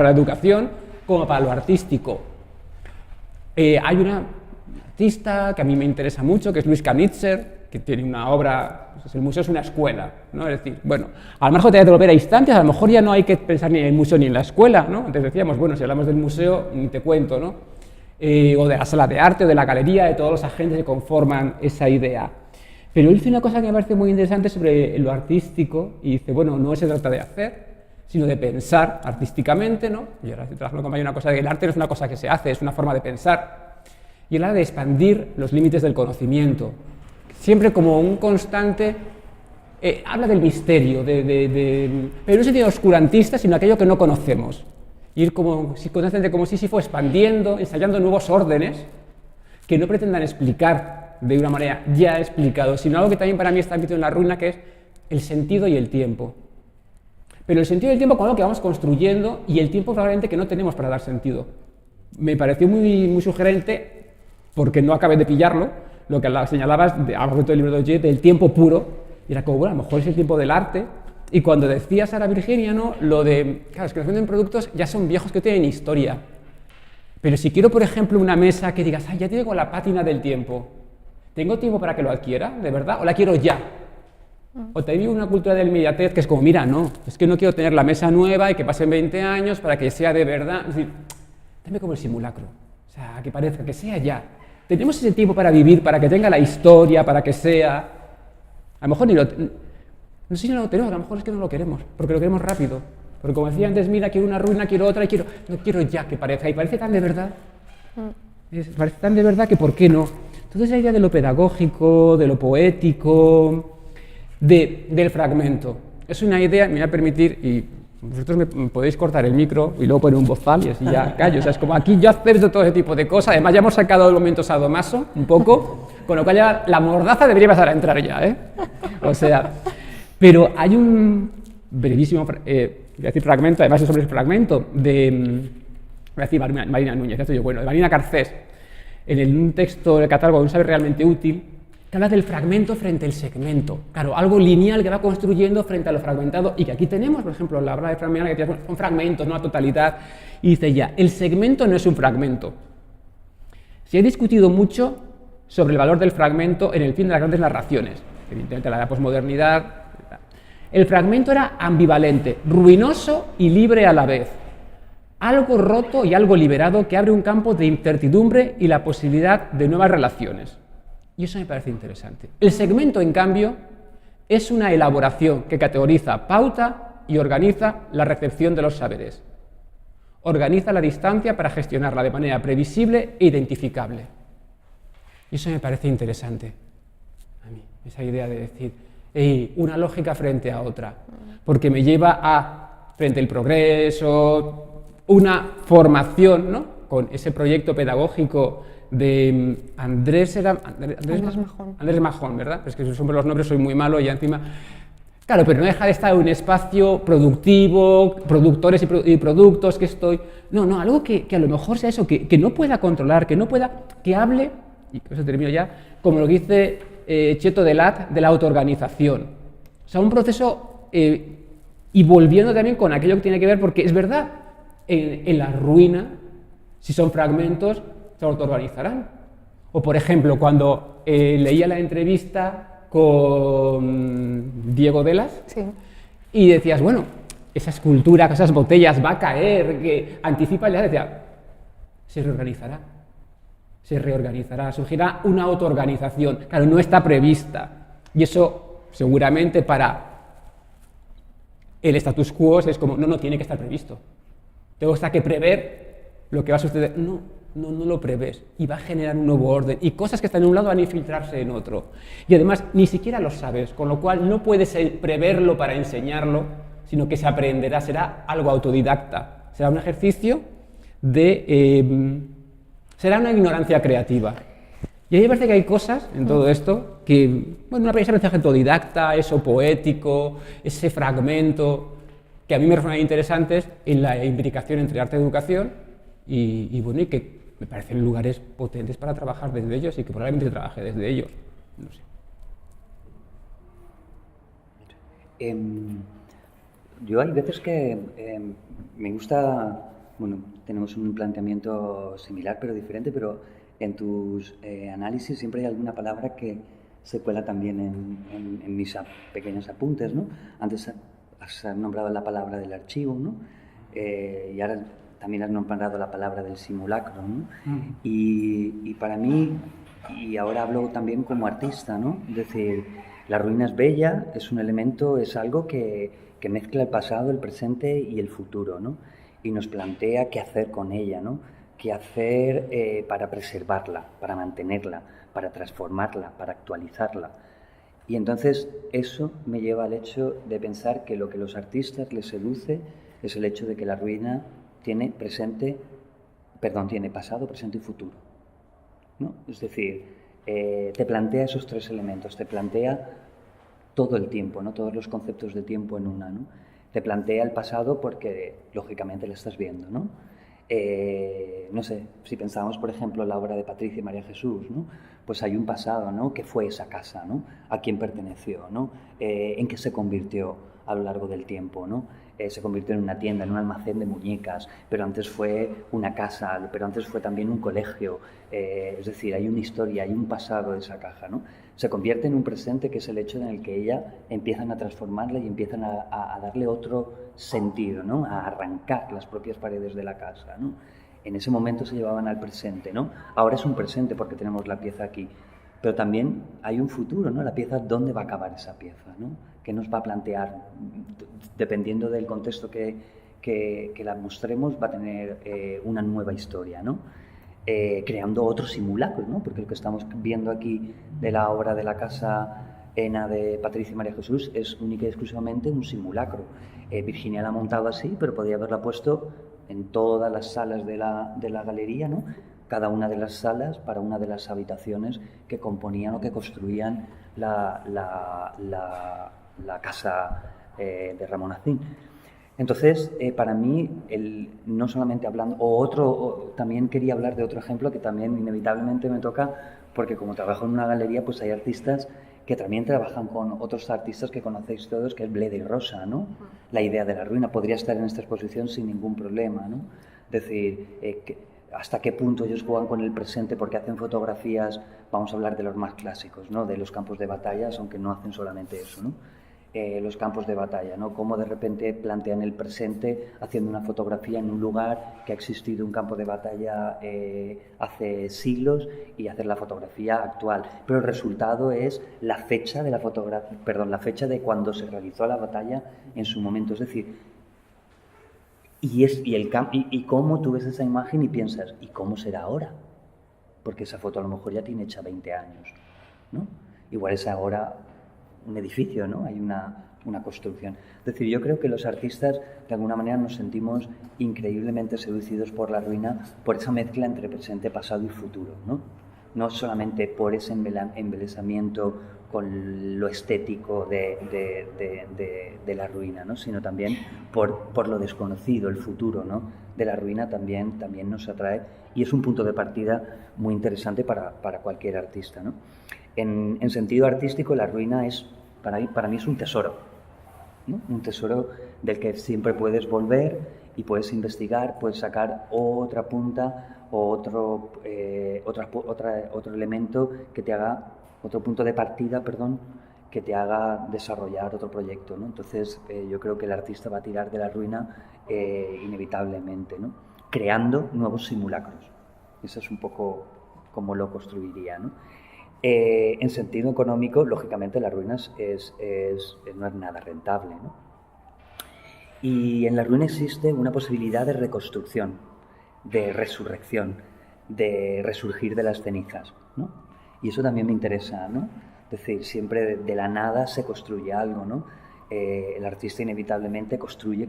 S2: la educación como para lo artístico. Hay una artista que a mí me interesa mucho, que es Luis Knitzer, que tiene una obra, pues el museo es una escuela, ¿no? Es decir, bueno, al margen de teatro ópera instantes, a lo mejor ya no hay que pensar ni en el museo ni en la escuela, ¿no? Antes decíamos, bueno, si hablamos del museo, ni te cuento, ¿no? O de la sala de arte, o de la galería, de todos los agentes que conforman esa idea. Pero él dice una cosa que me parece muy interesante sobre lo artístico, y dice, bueno, no se trata de hacer, sino de pensar artísticamente, ¿no? Y ahora estoy trabajando con una cosa de que el arte no es una cosa que se hace, es una forma de pensar. Y él habla de expandir los límites del conocimiento, siempre como un constante, habla del misterio, pero no en un sentido oscurantista, sino aquello que no conocemos. Ir como si fue expandiendo, ensayando nuevos órdenes que no pretendan explicar de una manera ya explicado, sino algo que también para mí está metido en la ruina, que es el sentido y el tiempo. Pero el sentido y el tiempo como algo que vamos construyendo y el tiempo probablemente que no tenemos para dar sentido. Me pareció muy sugerente, porque no acabé de pillarlo, lo que señalabas a propósito del libro de Oye, del tiempo puro, y era como, bueno, a lo mejor es el tiempo del arte, y cuando decía Sara Virginia, ¿no? Lo de, claro, es que nos venden productos ya son viejos que tienen historia, pero si quiero, por ejemplo, una mesa que digas, ya tengo la pátina del tiempo, ¿tengo tiempo para que lo adquiera, de verdad, o la quiero ya? O también una cultura del inmediatez que es como, mira, no, es que no quiero tener la mesa nueva y que pasen 20 años para que sea de verdad, es decir, dame como el simulacro, o sea, que parezca que sea ya. Tenemos ese tiempo para vivir, para que tenga la historia, para que sea... A lo mejor no sé si no lo tenemos, a lo mejor es que no lo queremos, porque lo queremos rápido. Porque como decía antes, mira, quiero una ruina, quiero otra, no quiero ya que parezca, y parece tan de verdad. Parece tan de verdad que ¿por qué no? Entonces la idea de lo pedagógico, de lo poético, del fragmento, es una idea, me va a permitir, y vosotros me podéis cortar el micro y luego poner un bozal y así ya callo. O sea, es como aquí yo acepto todo ese tipo de cosas. Además, ya hemos sacado el momento sadomaso un poco, con lo cual ya la mordaza debería empezar a entrar ya, ¿eh? O sea, pero hay un brevísimo, voy a decir fragmento, además es sobre el fragmento, voy a decir Marina Núñez, de Marina Garcés, en un texto del catálogo de un saber realmente útil, que habla del fragmento frente al segmento. Claro, algo lineal que va construyendo frente a lo fragmentado y que aquí tenemos, por ejemplo, la obra de Frank que son fragmentos, no la totalidad, y dice ya, el segmento no es un fragmento. Se ha discutido mucho sobre el valor del fragmento en el fin de las grandes narraciones, evidentemente la posmodernidad. El fragmento era ambivalente, ruinoso y libre a la vez. Algo roto y algo liberado que abre un campo de incertidumbre y la posibilidad de nuevas relaciones. Y eso me parece interesante. El segmento, en cambio, es una elaboración que categoriza, pauta y organiza la recepción de los saberes. Organiza la distancia para gestionarla de manera previsible e identificable. Y eso me parece interesante a mí, esa idea de decir, una lógica frente a otra, porque me lleva a, frente al progreso, una formación, ¿no? Con ese proyecto pedagógico de Andrés Majón, ¿verdad? Es que sobre los nombres soy muy malo y encima... Claro, pero no deja de estar en un espacio productivo, productores y productos que estoy... No, algo que a lo mejor sea eso, que no pueda controlar, que hable, y con eso termino ya, como lo que dice Cheto Delat, de la autoorganización. O sea, un proceso, y volviendo también con aquello que tiene que ver, porque es verdad, en la ruina, si son fragmentos, se autoorganizarán. O, por ejemplo, cuando leía la entrevista con Diego Delas,
S4: Sí.
S2: y decías, bueno, esa escultura, esas botellas, va a caer, que anticipa el día, decía, se reorganizará, surgirá una autoorganización. Claro, no está prevista. Y eso, seguramente, para el status quo es como, no tiene que estar previsto. Tengo hasta que prever lo que va a suceder. No lo prevés y va a generar un nuevo orden y cosas que están en un lado van a infiltrarse en otro y además ni siquiera lo sabes, con lo cual no puedes preverlo para enseñarlo, sino que se aprenderá, será algo autodidacta, será un ejercicio de... será una ignorancia creativa. Y a mí me parece que hay cosas en todo esto que, bueno, una pequeña aprendizaje autodidacta, eso poético, ese fragmento, que a mí me resultan interesantes en la imbricación entre arte y educación y bueno, y que me parecen lugares potentes para trabajar desde ellos y que probablemente trabaje desde ellos. No sé.
S3: Yo hay veces que me gusta, bueno, tenemos un planteamiento similar pero diferente, pero en tus análisis siempre hay alguna palabra que se cuela también en mis pequeños apuntes, ¿no? Antes has nombrado la palabra del archivo, ¿no? Y ahora también has nombrado la palabra del simulacro, ¿no? Y para mí, y ahora hablo también como artista, ¿no? Es decir, la ruina es bella, es un elemento, es algo que mezcla el pasado, el presente y el futuro, ¿no? Y nos plantea qué hacer con ella, ¿no? Qué hacer para preservarla, para mantenerla, para transformarla, para actualizarla. Y entonces eso me lleva al hecho de pensar que lo que a los artistas les seduce es el hecho de que la ruina tiene pasado, presente y futuro, ¿no? Es decir, te plantea esos tres elementos, te plantea todo el tiempo, ¿no? Todos los conceptos de tiempo en una, ¿no? Te plantea el pasado porque, lógicamente, lo estás viendo, ¿no? No sé, si pensamos, por ejemplo, en la obra de Patricia y María Jesús, ¿no? Pues hay un pasado, ¿no? ¿Qué fue esa casa, ¿no? ¿A quién perteneció, ¿no? ¿En qué se convirtió a lo largo del tiempo, ¿no? Se convirtió en una tienda, en un almacén de muñecas, pero antes fue una casa, pero antes fue también un colegio. Es decir, hay una historia, hay un pasado de esa caja, ¿no? Se convierte en un presente que es el hecho en el que ella empiezan a transformarla y empiezan a darle otro sentido, ¿no? A arrancar las propias paredes de la casa, ¿no? En ese momento se llevaban al presente, ¿no? Ahora es un presente porque tenemos la pieza aquí, pero también hay un futuro, ¿no? La pieza, ¿dónde va a acabar esa pieza, ¿no? ¿Qué nos va a plantear? Dependiendo del contexto que la mostremos, va a tener una nueva historia, ¿no? Creando otro simulacro, ¿no? Porque lo que estamos viendo aquí de la obra de la Casa Ena de Patricia y María Jesús es única y exclusivamente un simulacro. Virginia la ha montado así, pero podría haberla puesto en todas las salas de la galería, ¿no? Cada una de las salas para una de las habitaciones que componían o que construían la casa de Ramón Acín. Entonces, para mí, no solamente hablando, también quería hablar de otro ejemplo que también inevitablemente me toca, porque como trabajo en una galería, pues hay artistas que también trabajan con otros artistas que conocéis todos, que es Bleda y Rosa, ¿no? La idea de la ruina podría estar en esta exposición sin ningún problema, ¿no? Es decir, hasta qué punto ellos juegan con el presente porque hacen fotografías, vamos a hablar de los más clásicos, ¿no? De los campos de batallas, aunque no hacen solamente eso, ¿no? Los campos de batalla, ¿no? Cómo de repente plantean el presente haciendo una fotografía en un lugar que ha existido un campo de batalla hace siglos y hacer la fotografía actual. Pero el resultado es la fecha de la fotografía, la fecha de cuando se realizó la batalla en su momento. Es decir, y cómo tú ves esa imagen y piensas, ¿y cómo será ahora? Porque esa foto a lo mejor ya tiene hecha 20 años, ¿no? Igual es ahora un edificio, ¿no? Hay una construcción. Es decir, yo creo que los artistas de alguna manera nos sentimos increíblemente seducidos por la ruina, por esa mezcla entre presente, pasado y futuro, ¿no? No solamente por ese embelesamiento con lo estético de la ruina, ¿no? Sino también por lo desconocido, el futuro, ¿no? De la ruina también nos atrae y es un punto de partida muy interesante para cualquier artista, ¿no? En sentido artístico, la ruina es, para mí es un tesoro, ¿no? Un tesoro del que siempre puedes volver y puedes investigar, puedes sacar otra punta o otro elemento que te haga, otro punto de partida, perdón, que te haga desarrollar otro proyecto, ¿no? Entonces, yo creo que el artista va a tirar de la ruina inevitablemente, ¿no? Creando nuevos simulacros. Eso es un poco como lo construiría, ¿no? En sentido económico, lógicamente, las ruinas no es nada rentable, ¿no? Y en la ruina existe una posibilidad de reconstrucción, de resurrección, de resurgir de las cenizas, ¿no? Y eso también me interesa, ¿no? Es decir, siempre de la nada se construye algo, ¿no? El artista inevitablemente construye,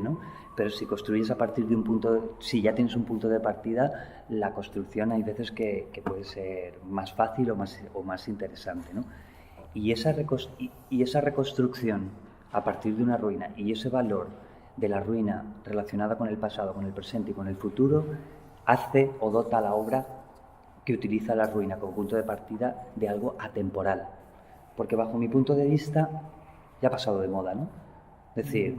S3: ¿no? Pero si construyes a partir de un punto, si ya tienes un punto de partida, la construcción hay veces que puede ser más fácil o más interesante, ¿no? Y esa reconstrucción a partir de una ruina y ese valor de la ruina relacionada con el pasado, con el presente y con el futuro, hace o dota a la obra que utiliza la ruina como punto de partida de algo atemporal. Porque bajo mi punto de vista ya ha pasado de moda, ¿no? Es decir,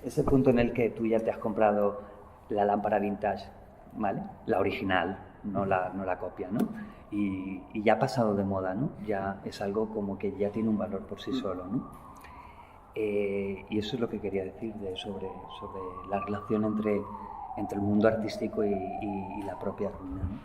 S3: ese punto en el que tú ya te has comprado la lámpara vintage, ¿vale? La original, no la copia, ¿no? Y ya ha pasado de moda, ¿no? Ya es algo como que ya tiene un valor por sí solo, ¿no? Y eso es lo que quería decir sobre la relación entre el mundo artístico y la propia ruina, ¿no?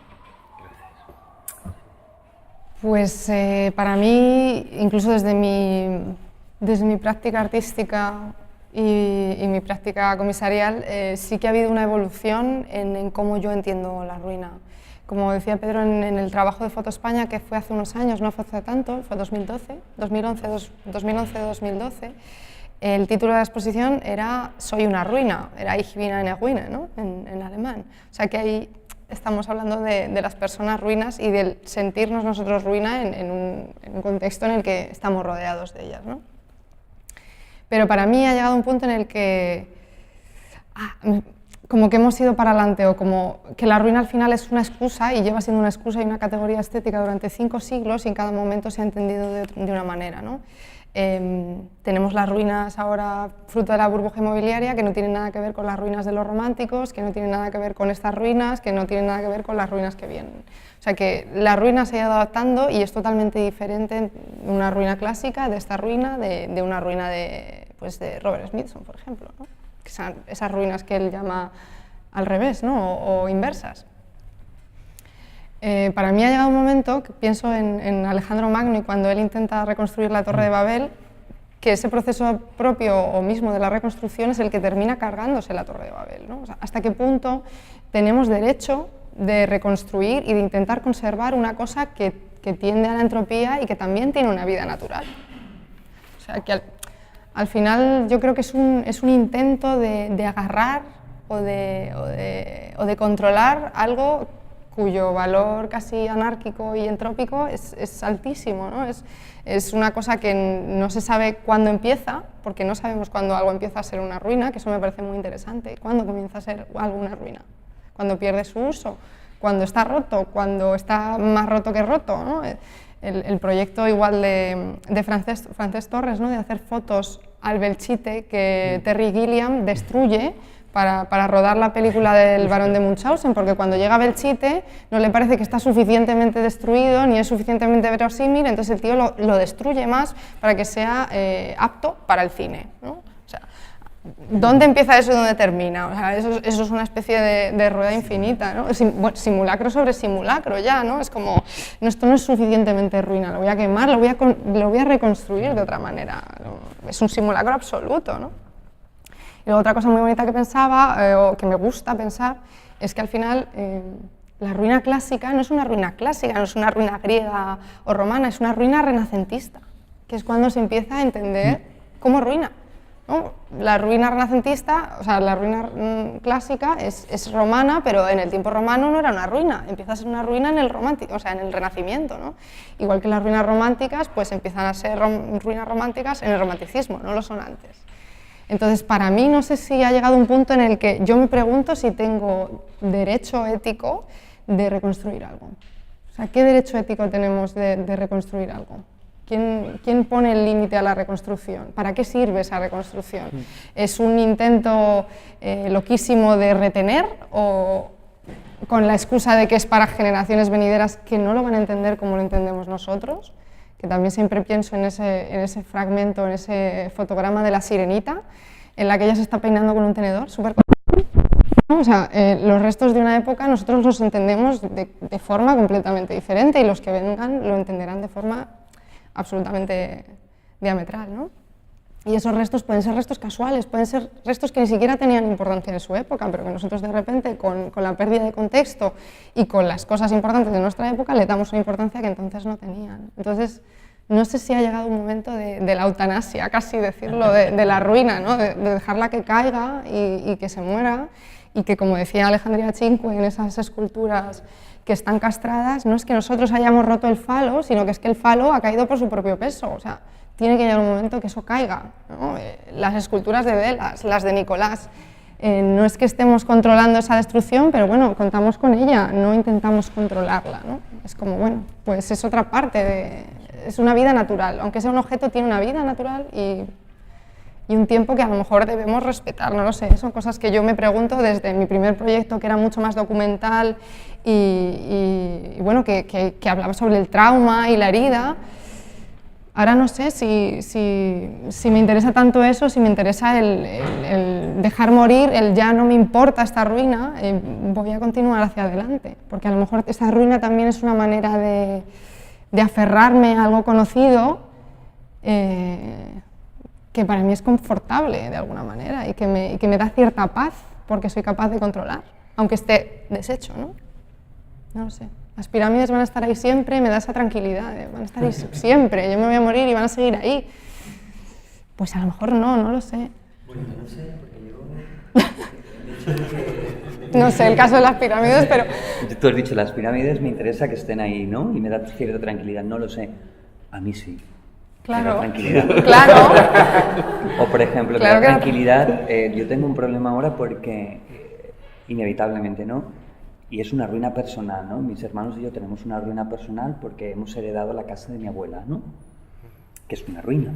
S4: Pues para mí, incluso desde mi práctica artística y mi práctica comisarial, sí que ha habido una evolución en cómo yo entiendo la ruina. Como decía Pedro, en el trabajo de Foto España, que fue hace unos años, no fue hace tanto, fue 2011-2012, el título de la exposición era Soy una ruina, era Ich bin eine Ruine, ¿no? en alemán. O sea que ahí estamos hablando de las personas ruinas y del sentirnos nosotros ruina en un contexto en el que estamos rodeados de ellas, ¿no? Pero para mí ha llegado un punto en el que como que hemos ido para adelante, o como que la ruina al final es una excusa y lleva siendo una excusa y una categoría estética durante 5 siglos y en cada momento se ha entendido de una manera, ¿no? Tenemos las ruinas ahora fruto de la burbuja inmobiliaria, que no tienen nada que ver con las ruinas de los románticos, que no tienen nada que ver con estas ruinas, que no tienen nada que ver con las ruinas que vienen. O sea que la ruina se ha ido adaptando y es totalmente diferente una ruina clásica de esta ruina, de una ruina de Robert Smithson, por ejemplo, ¿no? Que son esas ruinas que él llama al revés, ¿no? o inversas. Para mí ha llegado un momento, que pienso en Alejandro Magno y cuando él intenta reconstruir la Torre de Babel, que ese proceso propio o mismo de la reconstrucción es el que termina cargándose la Torre de Babel, ¿no? O sea, ¿hasta qué punto tenemos derecho de reconstruir y de intentar conservar una cosa que tiende a la entropía y que también tiene una vida natural? O sea, que al final yo creo que es un intento de agarrar o de controlar algo cuyo valor casi anárquico y entrópico es altísimo, ¿no? Es una cosa que no se sabe cuándo empieza, porque no sabemos cuándo algo empieza a ser una ruina, que eso me parece muy interesante. ¿Cuándo comienza a ser algo una ruina? ¿Cuándo pierde su uso? ¿Cuándo está roto? ¿Cuándo está más roto que roto? ¿no? El proyecto igual de Francesc Torres, ¿no? De hacer fotos al Belchite que Terry Gilliam destruye para rodar la película del Barón de Munchausen, porque cuando llega Belchite no le parece que está suficientemente destruido ni es suficientemente verosímil, entonces el tío lo destruye más para que sea apto para el cine, ¿no? O sea, ¿dónde empieza eso y dónde termina? O sea, eso es una especie de rueda infinita, ¿no? Simulacro sobre simulacro ya, ¿no? Es como, no, esto no es suficientemente ruina, lo voy a quemar, lo voy a reconstruir de otra manera. Es un simulacro absoluto, ¿no? Y luego otra cosa muy bonita que pensaba, o que me gusta pensar, es que al final la ruina clásica no es una ruina clásica, no es una ruina griega o romana, es una ruina renacentista, que es cuando se empieza a entender cómo ruina, ¿no? La ruina renacentista, o sea, la ruina clásica es romana, pero en el tiempo romano no era una ruina, empieza a ser una ruina en el romántico, o sea, en el Renacimiento, ¿no? Igual que las ruinas románticas, pues empiezan a ser ruinas románticas en el romanticismo, no lo son antes. Entonces, para mí, no sé si ha llegado un punto en el que yo me pregunto si tengo derecho ético de reconstruir algo. O sea, ¿qué derecho ético tenemos de reconstruir algo? ¿Quién pone el límite a la reconstrucción? ¿Para qué sirve esa reconstrucción? ¿Es un intento loquísimo de retener o con la excusa de que es para generaciones venideras que no lo van a entender como lo entendemos nosotros? Que también siempre pienso en ese fragmento, en ese fotograma de la sirenita, en la que ella se está peinando con un tenedor, súper... O sea, los restos de una época nosotros los entendemos de forma completamente diferente y los que vengan lo entenderán de forma absolutamente diametral, ¿no? Y esos restos pueden ser restos casuales, pueden ser restos que ni siquiera tenían importancia en su época, pero que nosotros de repente, con la pérdida de contexto y con las cosas importantes de nuestra época, le damos una importancia que entonces no tenían. Entonces, no sé si ha llegado un momento de la eutanasia, casi decirlo, de la ruina, ¿no? De dejarla que caiga y que se muera, y que, como decía Alejandría Cinque en esas esculturas que están castradas, no es que nosotros hayamos roto el falo, sino que es que el falo ha caído por su propio peso. O sea, tiene que llegar un momento que eso caiga, ¿no? Las esculturas de Delas, las de Nicolás, no es que estemos controlando esa destrucción, pero bueno, contamos con ella, no intentamos controlarla, ¿no? Es como, bueno, pues es otra parte, es una vida natural, aunque sea un objeto tiene una vida natural y un tiempo que a lo mejor debemos respetar, no lo sé, son cosas que yo me pregunto desde mi primer proyecto, que era mucho más documental y bueno, que hablaba sobre el trauma y la herida. Ahora no sé si me interesa tanto eso, si me interesa el dejar morir, el ya no me importa esta ruina, voy a continuar hacia adelante, porque a lo mejor esta ruina también es una manera de aferrarme a algo conocido que para mí es confortable de alguna manera y que me da cierta paz porque soy capaz de controlar, aunque esté deshecho, ¿no? No lo sé. Las pirámides van a estar ahí siempre, me da esa tranquilidad, van a estar ahí siempre, yo me voy a morir y van a seguir ahí. Pues a lo mejor no lo sé.
S3: Bueno, no sé, porque yo...
S4: No sé el caso de las pirámides, pero...
S3: Tú has dicho, las pirámides me interesa que estén ahí, ¿no? Y me da cierta tranquilidad, no lo sé. A mí sí.
S4: Claro.
S3: Me da tranquilidad.
S4: Claro.
S3: O por ejemplo,
S4: Claro
S3: me da tranquilidad, yo tengo un problema ahora porque, inevitablemente, ¿no? Y es una ruina personal, ¿no? Mis hermanos y yo tenemos una ruina personal porque hemos heredado la casa de mi abuela, ¿no? Que es una ruina,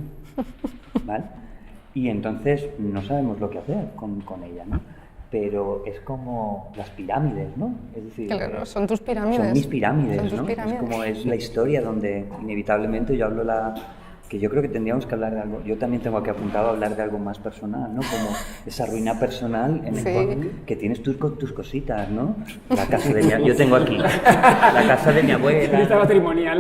S3: ¿vale? Y entonces no sabemos lo que hacer con ella, ¿no? Pero es como las pirámides, ¿no? Es decir,
S4: claro, son tus pirámides.
S3: Son mis pirámides,
S4: son tus
S3: ¿no?
S4: pirámides.
S3: Es como es la historia donde inevitablemente yo hablo que yo creo que tendríamos que hablar de algo, yo también tengo aquí apuntado a hablar de algo más personal, ¿no? Como esa ruina personal en el cual que tienes tus cositas, ¿no? La casa de yo tengo aquí la casa de mi abuela.
S2: Lista matrimonial.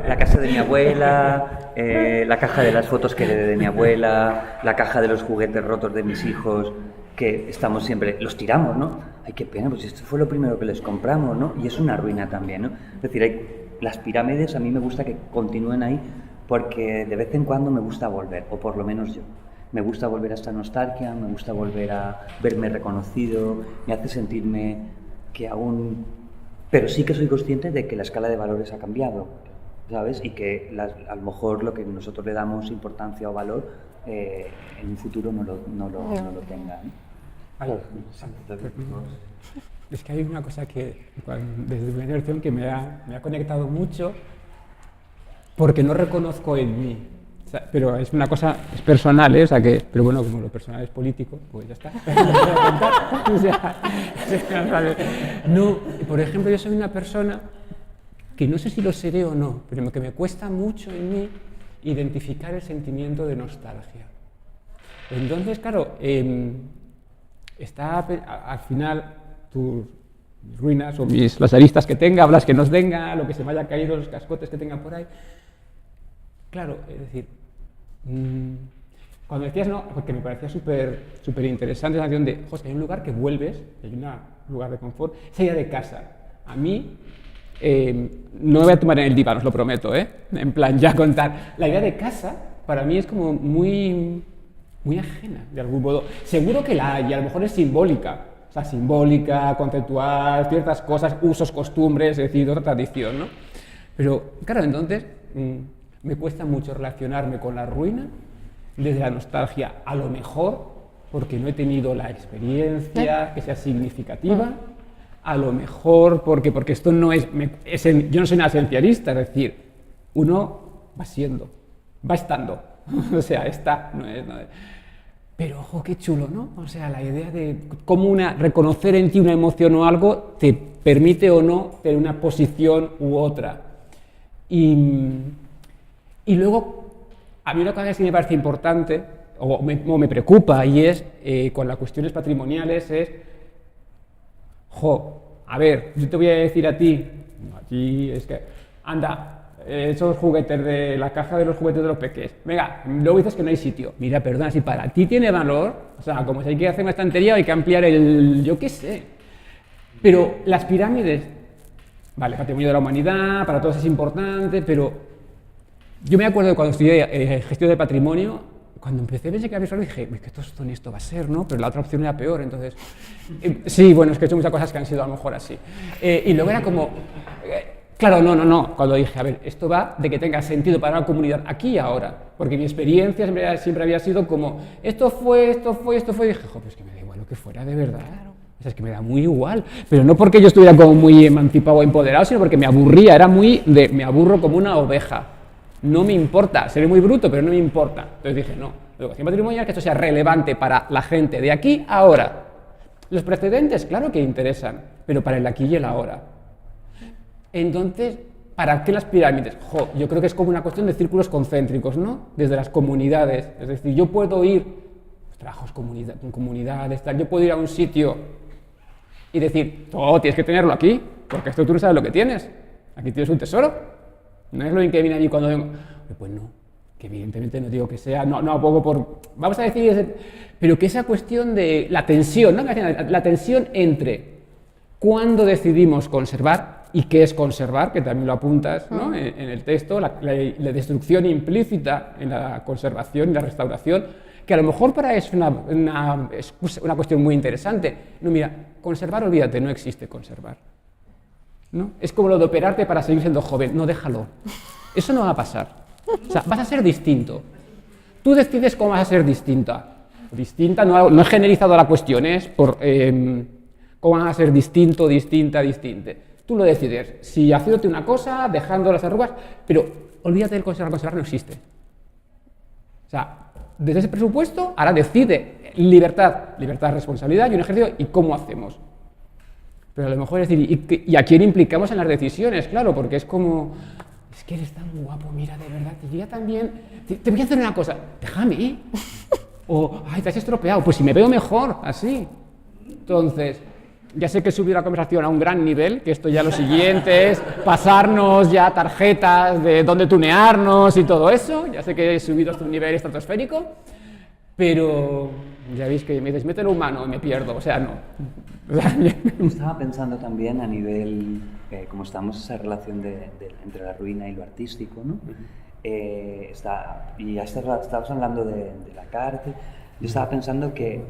S3: La casa de mi abuela, la caja de las fotos que heredé de mi abuela, la caja de los juguetes rotos de mis hijos, que estamos siempre, los tiramos, ¿no? Ay, qué pena, pues esto fue lo primero que les compramos, ¿no? Y es una ruina también, ¿no? Es decir, las pirámides a mí me gusta que continúen ahí, porque de vez en cuando me gusta volver, o por lo menos yo. Me gusta volver a esta nostalgia, me gusta volver a verme reconocido, me hace sentirme que aún Pero sí que soy consciente de que la escala de valores ha cambiado, ¿sabes? Y que a lo mejor lo que nosotros le damos importancia o valor en un futuro no lo tenga, ¿no?
S2: Es que hay una cosa que desde mi generación que me ha conectado mucho porque no reconozco en mí. O sea, pero es una cosa es personal, ¿eh? O sea que, pero bueno, como lo personal es político, pues ya está. O sea, no, por ejemplo, yo soy una persona que no sé si lo seré o no, pero que me cuesta mucho en mí identificar el sentimiento de nostalgia. Entonces, claro, está al final tus ruinas o las aristas que tenga, las que nos tenga, lo que se me haya caído, los cascotes que tenga por ahí. Claro, es decir, cuando decías no, porque me parecía súper interesante la sensación de, José, hay un lugar que vuelves, hay un lugar de confort, esa idea de casa. A mí, no me voy a tomar en el diván, os lo prometo, en plan ya contar. La idea de casa, para mí es como muy ajena, de algún modo. Seguro que la hay, a lo mejor es simbólica. O sea, simbólica, conceptual, ciertas cosas, usos, costumbres, es decir, otra tradición, ¿no? Pero, claro, entonces me cuesta mucho relacionarme con la ruina desde la nostalgia, a lo mejor porque no he tenido la experiencia que sea significativa, a lo mejor porque esto no es yo no soy nada esencialista, es decir, uno va siendo, va estando, o sea, está, no es. Pero, ojo, qué chulo, ¿no? O sea, la idea de cómo reconocer en ti una emoción o algo te permite o no tener una posición u otra. Y luego, a mí una cosa que sí me parece importante, o me preocupa, y es, con las cuestiones patrimoniales, es, a ver, yo te voy a decir a ti es que, anda, esos juguetes de la caja de los juguetes de los peques. Venga, luego dices que no hay sitio. Mira, perdona, si para ti tiene valor, o sea, como si hay que hacer una estantería o hay que ampliar yo qué sé. Pero las pirámides, vale, patrimonio de la humanidad, para todos es importante, pero yo me acuerdo de cuando estudié gestión de patrimonio, cuando empecé a pensar que había dije, que esto va a ser, ¿no? Pero la otra opción era peor, entonces... sí, bueno, es que he hecho muchas cosas que han sido a lo mejor así. Y luego era como... Claro, no. Cuando dije, a ver, esto va de que tenga sentido para una comunidad aquí y ahora. Porque mi experiencia siempre había sido como, esto fue. Y dije, pues que me da igual lo que fuera de verdad. Claro. O sea, es que me da muy igual. Pero no porque yo estuviera como muy emancipado o empoderado, sino porque me aburría. Era me aburro como una oveja. No me importa. Seré muy bruto, pero no me importa. Entonces dije, no. La educación patrimonial, que esto sea relevante para la gente de aquí a ahora. Los precedentes, claro que interesan, pero para el aquí y el ahora. Entonces, ¿para qué las pirámides? Yo creo que es como una cuestión de círculos concéntricos, ¿no? Desde las comunidades. Es decir, yo puedo ir, trabajos con comunidades, tal, yo puedo ir a un sitio y decir, tienes que tenerlo aquí, porque esto tú no sabes lo que tienes. Aquí tienes un tesoro. No es lo que viene a mí cuando vengo. Pues no, que evidentemente no digo que sea, no poco por... Vamos a decir, pero que esa cuestión de la tensión, ¿no? La tensión entre cuándo decidimos conservar y qué es conservar, que también lo apuntas, ¿no? en el texto, la destrucción implícita en la conservación y la restauración, que a lo mejor para es una cuestión muy interesante. No, mira, conservar, olvídate, no existe conservar, ¿no? Es como lo de operarte para seguir siendo joven, no, déjalo. Eso no va a pasar. O sea, vas a ser distinto. Tú decides cómo vas a ser distinta. Distinta, no he generalizado la cuestión, es por cómo vas a ser distinto, distinta. Tú lo decides, si haciéndote una cosa, dejando las arrugas, pero olvídate del conservar no existe. O sea, desde ese presupuesto, ahora decide libertad, responsabilidad y un ejercicio, ¿y cómo hacemos? Pero a lo mejor es decir, ¿y a quién implicamos en las decisiones? Claro, porque es como, es que eres tan guapo, mira, de verdad, y yo también, te voy a hacer una cosa, déjame, o, ay, te has estropeado, pues si me veo mejor, así. Entonces... Ya sé que he subido la conversación a un gran nivel, que esto ya lo siguiente es pasarnos ya tarjetas de dónde tunearnos y todo eso. Ya sé que he subido hasta un nivel estratosférico, pero ya veis que me desmete lo humano y me pierdo, o sea, no.
S3: Estaba pensando también a nivel, como estamos esa relación entre la ruina y lo artístico, ¿no? Y ya estabas hablando de la cárcel. Yo estaba pensando que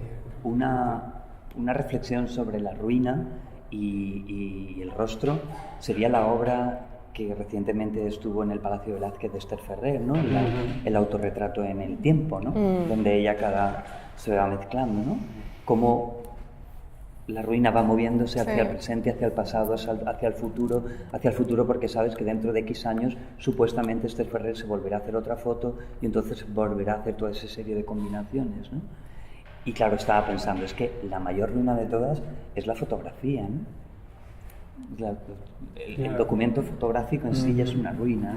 S3: una reflexión sobre la ruina y el rostro sería la obra que recientemente estuvo en el Palacio de Velázquez de Esther Ferrer, ¿no? El autorretrato en el tiempo, ¿no? Donde ella se va mezclando, ¿no? Cómo la ruina va moviéndose hacia el presente, hacia el pasado, hacia el futuro, porque sabes que dentro de X años supuestamente Esther Ferrer se volverá a hacer otra foto y entonces volverá a hacer toda esa serie de combinaciones, ¿no? Y claro, estaba pensando, es que la mayor ruina de todas es la fotografía, ¿no? El documento fotográfico en sí ya es una ruina,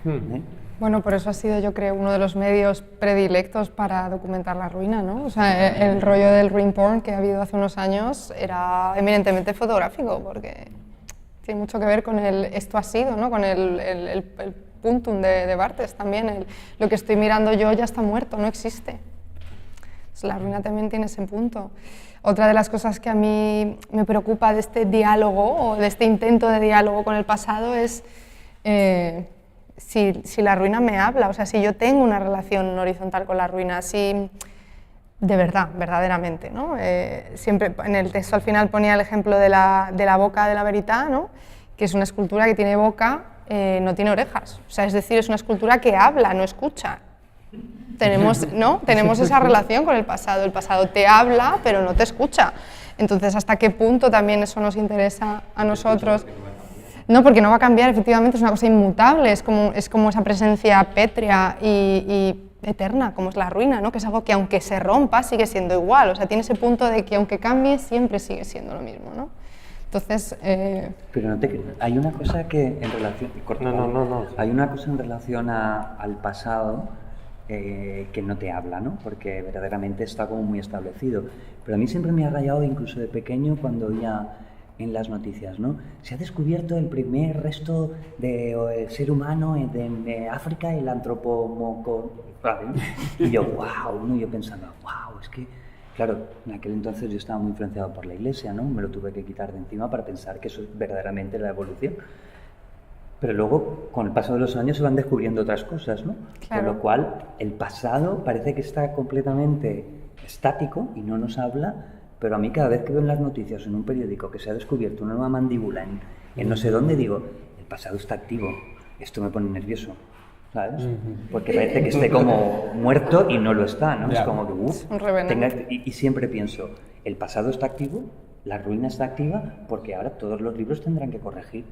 S3: ¿no?
S4: Bueno, por eso ha sido, yo creo, uno de los medios predilectos para documentar la ruina, ¿no? O sea, el rollo del ruin porn que ha habido hace unos años era eminentemente fotográfico, porque tiene mucho que ver con esto ha sido, ¿no? Con el puntum de Barthes también, lo que estoy mirando yo ya está muerto, no existe. Entonces, la ruina también tiene ese punto. Otra de las cosas que a mí me preocupa de este diálogo, o de este intento de diálogo con el pasado, es si la ruina me habla, o sea, si yo tengo una relación horizontal con la ruina, si de verdad, verdaderamente, ¿no? Siempre en el texto al final ponía el ejemplo de la boca de la Veritat, ¿no? Que es una escultura que tiene boca, no tiene orejas, o sea, es decir, es una escultura que habla, no escucha. Tenemos esa relación con el pasado te habla pero no te escucha, entonces ¿hasta qué punto también eso nos interesa a nosotros? No, porque no va a cambiar, efectivamente es una cosa inmutable, es como esa presencia pétrea y eterna, como es la ruina, ¿no? Que es algo que aunque se rompa sigue siendo igual, o sea, tiene ese punto de que aunque cambie siempre sigue siendo lo mismo, ¿no? Entonces...
S3: Pero hay una cosa que en relación...
S1: No.
S3: Hay una cosa en relación al pasado que no te habla, ¿no? Porque verdaderamente está como muy establecido. Pero a mí siempre me ha rayado, incluso de pequeño, cuando oía en las noticias, ¿no? Se ha descubierto el primer resto de ser humano en África, el antropomorfo. Y yo, wow, ¿no? Yo pensando, wow, es que... Claro, en aquel entonces yo estaba muy influenciado por la Iglesia, ¿no? Me lo tuve que quitar de encima para pensar que eso es verdaderamente la evolución. Pero luego, con el paso de los años, se van descubriendo otras cosas, ¿no?
S4: Claro.
S3: Con lo cual, el pasado parece que está completamente estático y no nos habla, pero a mí cada vez que veo en las noticias, en un periódico, que se ha descubierto una nueva mandíbula en no sé dónde, digo, el pasado está activo, esto me pone nervioso, ¿sabes? Porque parece que esté como muerto y no lo está, ¿no? Es como que, y siempre pienso, el pasado está activo, la ruina está activa, porque ahora todos los libros tendrán que corregir.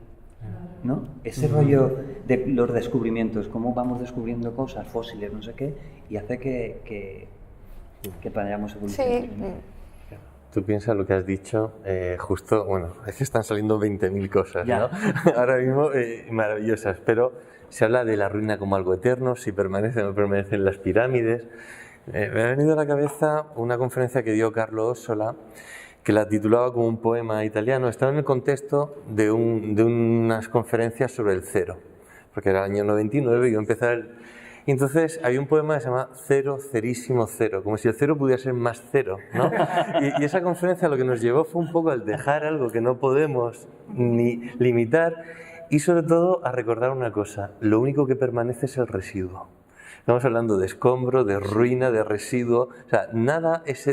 S3: ¿No? Ese rollo de los descubrimientos, cómo vamos descubriendo cosas, fósiles, no sé qué, y hace que vayamos evolucionando.
S4: Sí.
S1: Tú piensas lo que has dicho, justo, bueno, es que están saliendo 20.000 cosas, ¿no? Ahora mismo maravillosas, pero se habla de la ruina como algo eterno, si permanece o no permanecen las pirámides. Me ha venido a la cabeza una conferencia que dio Carlo Ossola, que la titulaba como un poema italiano. Estaba en el contexto de unas conferencias sobre el cero, porque era el año 99 y yo empecé y entonces había un poema que se llama Cero, Cerísimo Cero, como si el cero pudiera ser más cero, ¿no? Y esa conferencia lo que nos llevó fue un poco al dejar algo que no podemos ni limitar y sobre todo a recordar una cosa, lo único que permanece es el residuo. Estamos hablando de escombro, de ruina, de residuo, o sea, nada es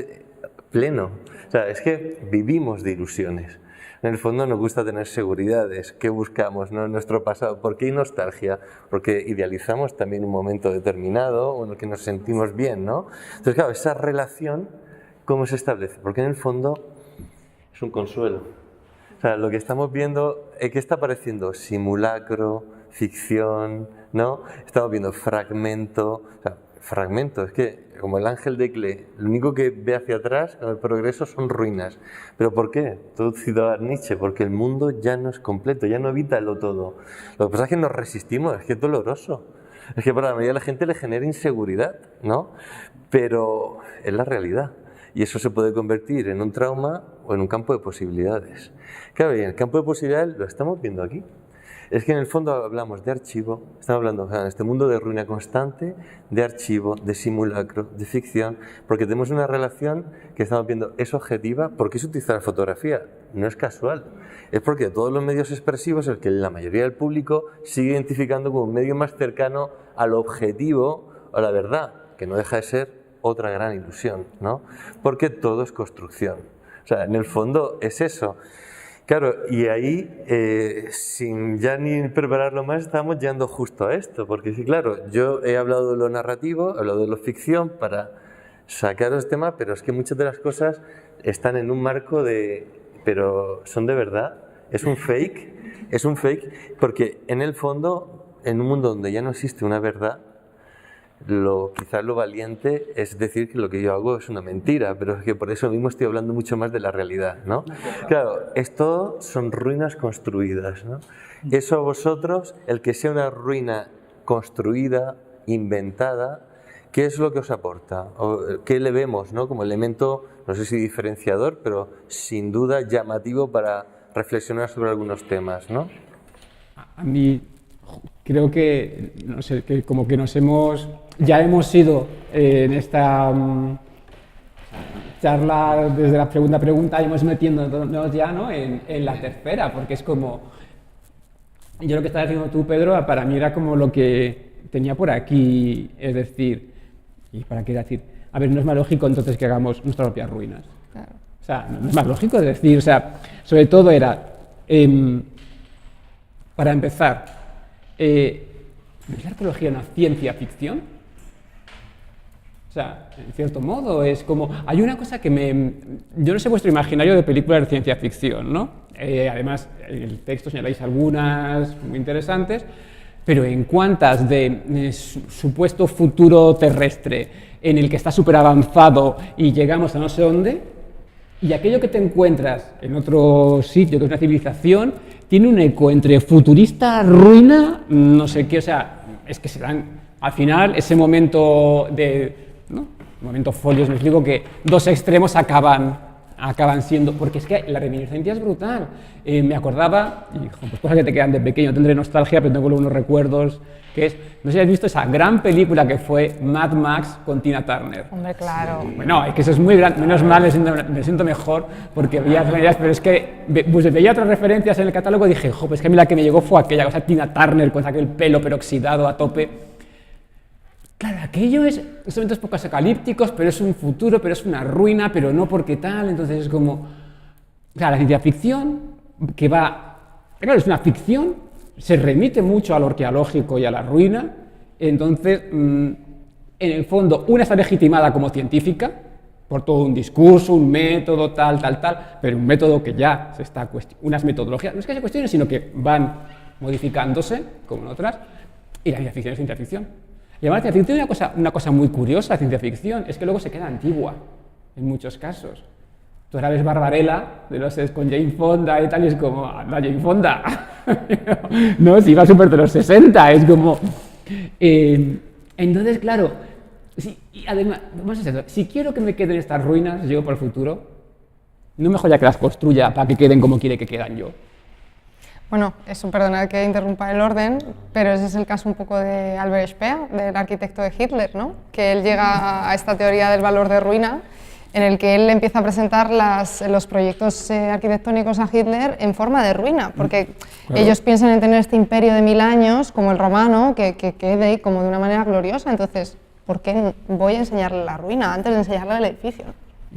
S1: pleno. O sea, es que vivimos de ilusiones. En el fondo nos gusta tener seguridades. ¿Qué buscamos, no? En nuestro pasado? ¿Por qué hay nostalgia? Porque idealizamos también un momento determinado en el que nos sentimos bien, ¿no? Entonces, claro, esa relación, ¿cómo se establece? Porque en el fondo es un consuelo. O sea, lo que estamos viendo, ¿qué está apareciendo? Simulacro, ficción, ¿no? Estamos viendo fragmento. O sea, fragmento, es que como el ángel de Klee, lo único que ve hacia atrás con el progreso son ruinas. ¿Pero por qué? Todo citaba Nietzsche, porque el mundo ya no es completo, ya no habita lo todo. Lo que pasa es que nos resistimos, es que es doloroso. Es que para la mayoría de la gente le genera inseguridad, ¿no? Pero es la realidad. Y eso se puede convertir en un trauma o en un campo de posibilidades. Claro, y en el campo de posibilidades lo estamos viendo aquí. Es que en el fondo hablamos de archivo, estamos hablando en este mundo de ruina constante, de archivo, de simulacro, de ficción, porque tenemos una relación que estamos viendo, es objetiva. ¿Por qué se utiliza la fotografía? No es casual, es porque todos los medios expresivos, el que la mayoría del público sigue identificando como un medio más cercano al objetivo, a la verdad, que no deja de ser otra gran ilusión, ¿no? Porque todo es construcción. O sea, en el fondo es eso. Claro, y ahí, sin ya ni prepararlo más, estamos llegando justo a esto, porque sí, claro, yo he hablado de lo narrativo, he hablado de lo ficción para sacaros tema, pero es que muchas de las cosas están en un marco de, pero ¿son de verdad? ¿Es un fake, porque en el fondo, en un mundo donde ya no existe una verdad, quizás lo valiente es decir que lo que yo hago es una mentira, pero es que por eso mismo estoy hablando mucho más de la realidad, ¿no? Claro, esto son ruinas construidas, ¿no? Eso a vosotros, el que sea una ruina construida, inventada, ¿qué es lo que os aporta? ¿O qué le vemos, ¿no? Como elemento, no sé si diferenciador, pero sin duda llamativo para reflexionar sobre algunos temas, ¿no?
S2: A mí creo que, no sé, que como que ya hemos sido en esta charla desde la segunda pregunta, hemos metiéndonos ya, ¿no? en la tercera, porque es como, yo lo que estabas diciendo tú, Pedro, para mí era como lo que tenía por aquí, es decir, ¿y para qué decir? A ver, no es más lógico entonces que hagamos nuestras propias ruinas.
S4: Claro.
S2: O sea, no es más lógico, es decir, o sea, sobre todo era, para empezar, ¿es la arqueología una ciencia ficción? O sea, en cierto modo, es como... Hay una cosa que yo no sé vuestro imaginario de películas de ciencia ficción, ¿no? Además, en el texto señaláis algunas muy interesantes, pero en cuantas de supuesto futuro terrestre en el que está súper avanzado y llegamos a no sé dónde, y aquello que te encuentras en otro sitio, que es una civilización, tiene un eco entre futurista, ruina, no sé qué, o sea, es que se dan, al final, ese momento ¿no? Momento folios, me explico que dos extremos acaban siendo, porque es que la reminiscencia es brutal. Me acordaba, y pues cosas que te quedan de pequeño, tendré nostalgia, pero tengo unos recuerdos, que es, no sé si has visto esa gran película que fue Mad Max con Tina Turner.
S4: Hombre, claro.
S2: Bueno, es que eso es muy grande, menos mal, me siento mejor, porque veía referencias, pero es que pues veía otras referencias en el catálogo y dije, pues que a mí la que me llegó fue aquella, o sea, Tina Turner con aquel pelo peroxidado a tope. Claro, aquello son momentos apocalípticos, pero es un futuro, pero es una ruina, pero no porque tal, entonces es como... Claro, la ciencia ficción, que va... Claro, es una ficción, se remite mucho a lo arqueológico y a la ruina, entonces, en el fondo, una está legitimada como científica, por todo un discurso, un método, tal, pero un método que ya se está cuestionando, unas metodologías, no es que se cuestionen, sino que van modificándose, como en otras, y la ciencia ficción es ciencia ficción. Y además, la ciencia ficción es una cosa muy curiosa, la ciencia ficción, es que luego se queda antigua, en muchos casos. Tú ahora ves Barbarella, con Jane Fonda y tal, y es como, anda, Jane Fonda. No, si va súper de los 60, es como... entonces, claro, y además, vamos a hacer, si quiero que me queden estas ruinas, llego por el futuro, no mejor ya que las construya para que queden como quiere que quedan yo.
S4: Bueno, eso, perdonad que interrumpa el orden, pero ese es el caso un poco de Albert Speer, del arquitecto de Hitler, ¿no? Que él llega a esta teoría del valor de ruina, en el que él empieza a presentar los proyectos arquitectónicos a Hitler en forma de ruina, porque claro, ellos piensan en tener este imperio de 1000 años, como el romano, que quede como de una manera gloriosa. Entonces, ¿por qué voy a enseñarle la ruina antes de enseñarle el edificio?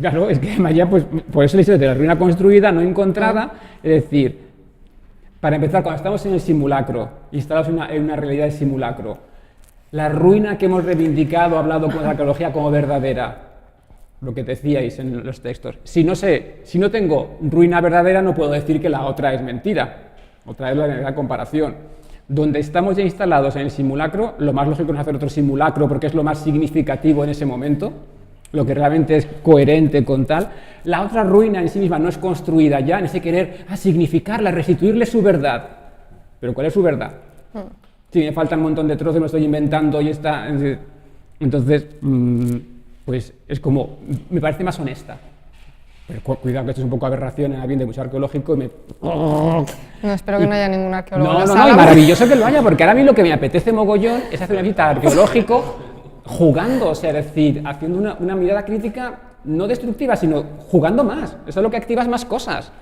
S2: Claro, es que además ya, pues, por eso le dice de la ruina construida, no encontrada, es decir, para empezar, cuando estamos en el simulacro, instalados en una realidad de simulacro, la ruina que hemos reivindicado, hablado con la arqueología como verdadera, lo que decíais en los textos, si no tengo ruina verdadera, no puedo decir que la otra es mentira. Otra es la comparación. Donde estamos ya instalados en el simulacro, lo más lógico es hacer otro simulacro porque es lo más significativo en ese momento, lo que realmente es coherente con tal. La otra ruina en sí misma no es construida ya en ese querer significarla, restituirle su verdad. ¿Pero cuál es su verdad? Si me falta un montón de trozos, me estoy inventando y está... Entonces, pues es como... me parece más honesta. Pero cuidado que esto es un poco aberración en el ambiente mucho arqueológico y me...
S4: No, espero que no haya ningún arqueólogo.
S2: No, y maravilloso que lo haya, porque ahora a mí lo que me apetece mogollón es hacer una visita arqueológico jugando, o sea, es decir, haciendo una mirada crítica no destructiva, sino jugando más. Eso es lo que activas más cosas,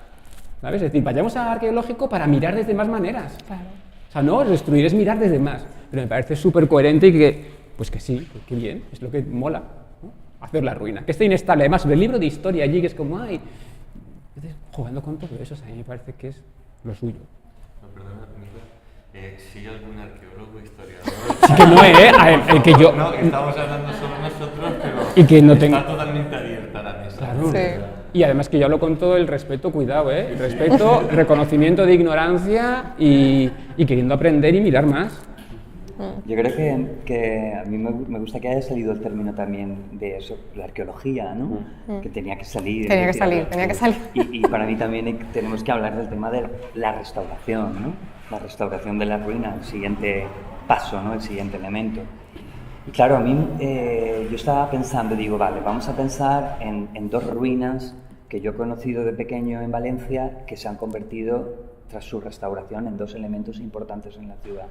S2: ¿sabes? Es decir, vayamos al arqueológico para mirar desde más maneras. Claro. O sea, no destruir, es mirar desde más. Pero me parece súper coherente y que, pues que sí, que bien, es lo que mola, ¿no? Hacer la ruina, que esté inestable. Además, el libro de historia allí, que es como, ay, jugando con todo eso, a mí me parece que es lo suyo.
S1: No, perdona, si hay algún arqueólogo, historiador...
S2: Sí que no, el que yo...
S1: No, estamos hablando solo nosotros, pero
S2: y que no
S1: está totalmente abierta la mesa.
S2: Claro.
S4: Sí.
S2: Y además que yo hablo con todo el respeto, cuidado, el respeto, reconocimiento de ignorancia y queriendo aprender y mirar más.
S3: Yo creo que a mí me gusta que haya salido el término también de eso, la arqueología, ¿no? Que tenía que salir.
S4: Tenía que salir.
S3: Y para mí también tenemos que hablar del tema de la restauración, ¿no? La restauración de la ruina, el siguiente paso, ¿no? El siguiente elemento. Y claro, a mí yo estaba pensando, digo, vale, vamos a pensar en dos ruinas que yo he conocido de pequeño en Valencia que se han convertido, tras su restauración, en dos elementos importantes en la ciudad.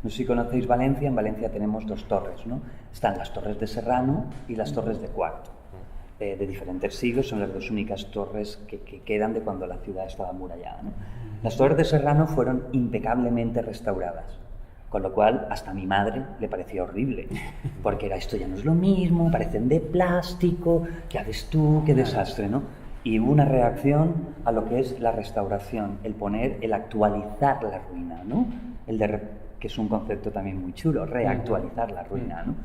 S3: No sé si conocéis Valencia, en Valencia tenemos dos torres, ¿no? Están las torres de Serrano y las torres de Cuarto. De diferentes siglos, son las dos únicas torres que quedan de cuando la ciudad estaba amurallada, ¿no? Las torres de Serrano fueron impecablemente restauradas, con lo cual hasta a mi madre le parecía horrible, porque era esto ya no es lo mismo, parecen de plástico, ya ves tú, qué desastre, ¿no? Y hubo una reacción a lo que es la restauración, el actualizar la ruina, ¿no? Que es un concepto también muy chulo, reactualizar la ruina, ¿no?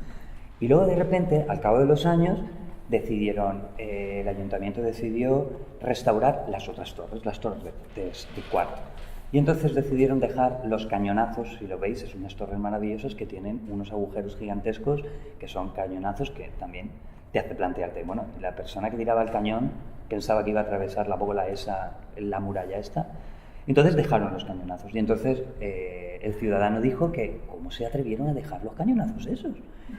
S3: Y luego de repente, al cabo de los años, el ayuntamiento decidió restaurar las otras torres, las torres de Cuarto. Y entonces decidieron dejar los cañonazos, si lo veis, es unas torres maravillosas que tienen unos agujeros gigantescos, que son cañonazos que también te hace plantearte, bueno, la persona que tiraba el cañón pensaba que iba a atravesar la bola esa, la muralla esta. Entonces dejaron los cañonazos y entonces el ciudadano dijo que cómo se atrevieron a dejar los cañonazos esos.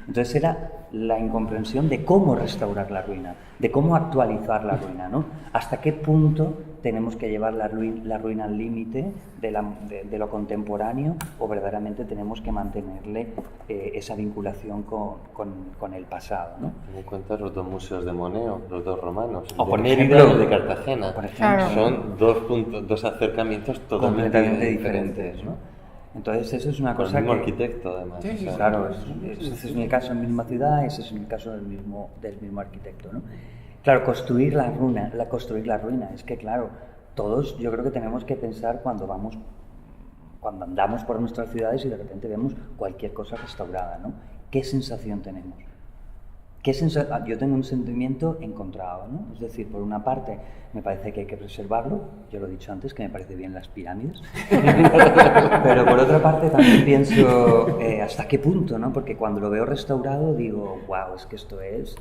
S3: Entonces era la incomprensión de cómo restaurar la ruina, de cómo actualizar la ruina, ¿no? Hasta qué punto tenemos que llevar la ruina al límite de lo contemporáneo o verdaderamente tenemos que mantenerle esa vinculación con el pasado, ¿no?
S1: Ten en cuenta los dos museos de Moneo, los dos romanos,
S3: O
S1: de
S3: por
S1: Mérida
S3: ejemplo,
S1: y de Cartagena.
S3: por ejemplo.
S1: Son dos acercamientos
S3: completamente diferentes, ¿no? Entonces eso es una
S1: Con
S3: cosa
S1: el mismo
S3: que...
S1: arquitecto, además.
S2: Sí,
S1: o sea,
S3: Claro, ese es mi caso en la misma ciudad, ese es mi caso del mismo arquitecto, ¿no? Claro, construir la ruina, es que claro, todos yo creo que tenemos que pensar cuando andamos por nuestras ciudades y de repente vemos cualquier cosa restaurada, ¿no? ¿Qué sensación tenemos? Yo tengo un sentimiento encontrado, ¿no? Es decir, por una parte me parece que hay que preservarlo, yo lo he dicho antes que me parece bien las pirámides, pero por otra parte también pienso hasta qué punto, ¿no? Porque cuando lo veo restaurado digo, wow, es que esto es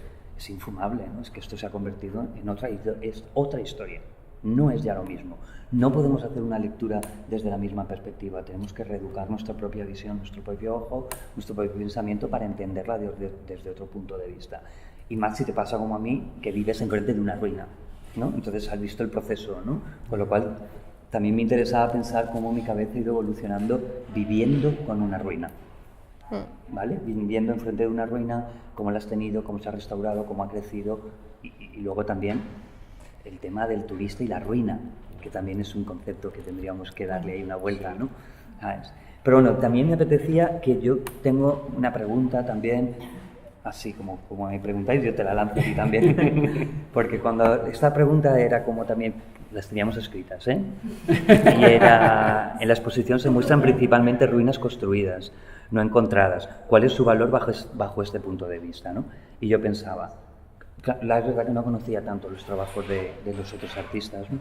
S3: infumable, ¿no? Es que esto se ha convertido en otra historia, no es ya lo mismo. No podemos hacer una lectura desde la misma perspectiva, tenemos que reeducar nuestra propia visión, nuestro propio ojo, nuestro propio pensamiento para entenderla desde otro punto de vista. Y más si te pasa como a mí, que vives enfrente de una ruina, ¿no? Entonces has visto el proceso, ¿no? Con lo cual también me interesaba pensar cómo mi cabeza ha ido evolucionando viviendo con una ruina, ¿vale? Viviendo enfrente de una ruina, cómo la has tenido, cómo se ha restaurado, cómo ha crecido y luego también el tema del turista y la ruina, que también es un concepto que tendríamos que darle ahí una vuelta, ¿no? ¿Sabes? Pero bueno, también me apetecía que yo tengo una pregunta también, así como me preguntáis, yo te la lanzo a ti también, porque cuando esta pregunta era como también, las teníamos escritas, ¿eh? Y era, en la exposición se muestran principalmente ruinas construidas, no encontradas. ¿Cuál es su valor bajo este punto de vista, ¿no? Y yo pensaba, la verdad que no conocía tanto los trabajos de los otros artistas, ¿no?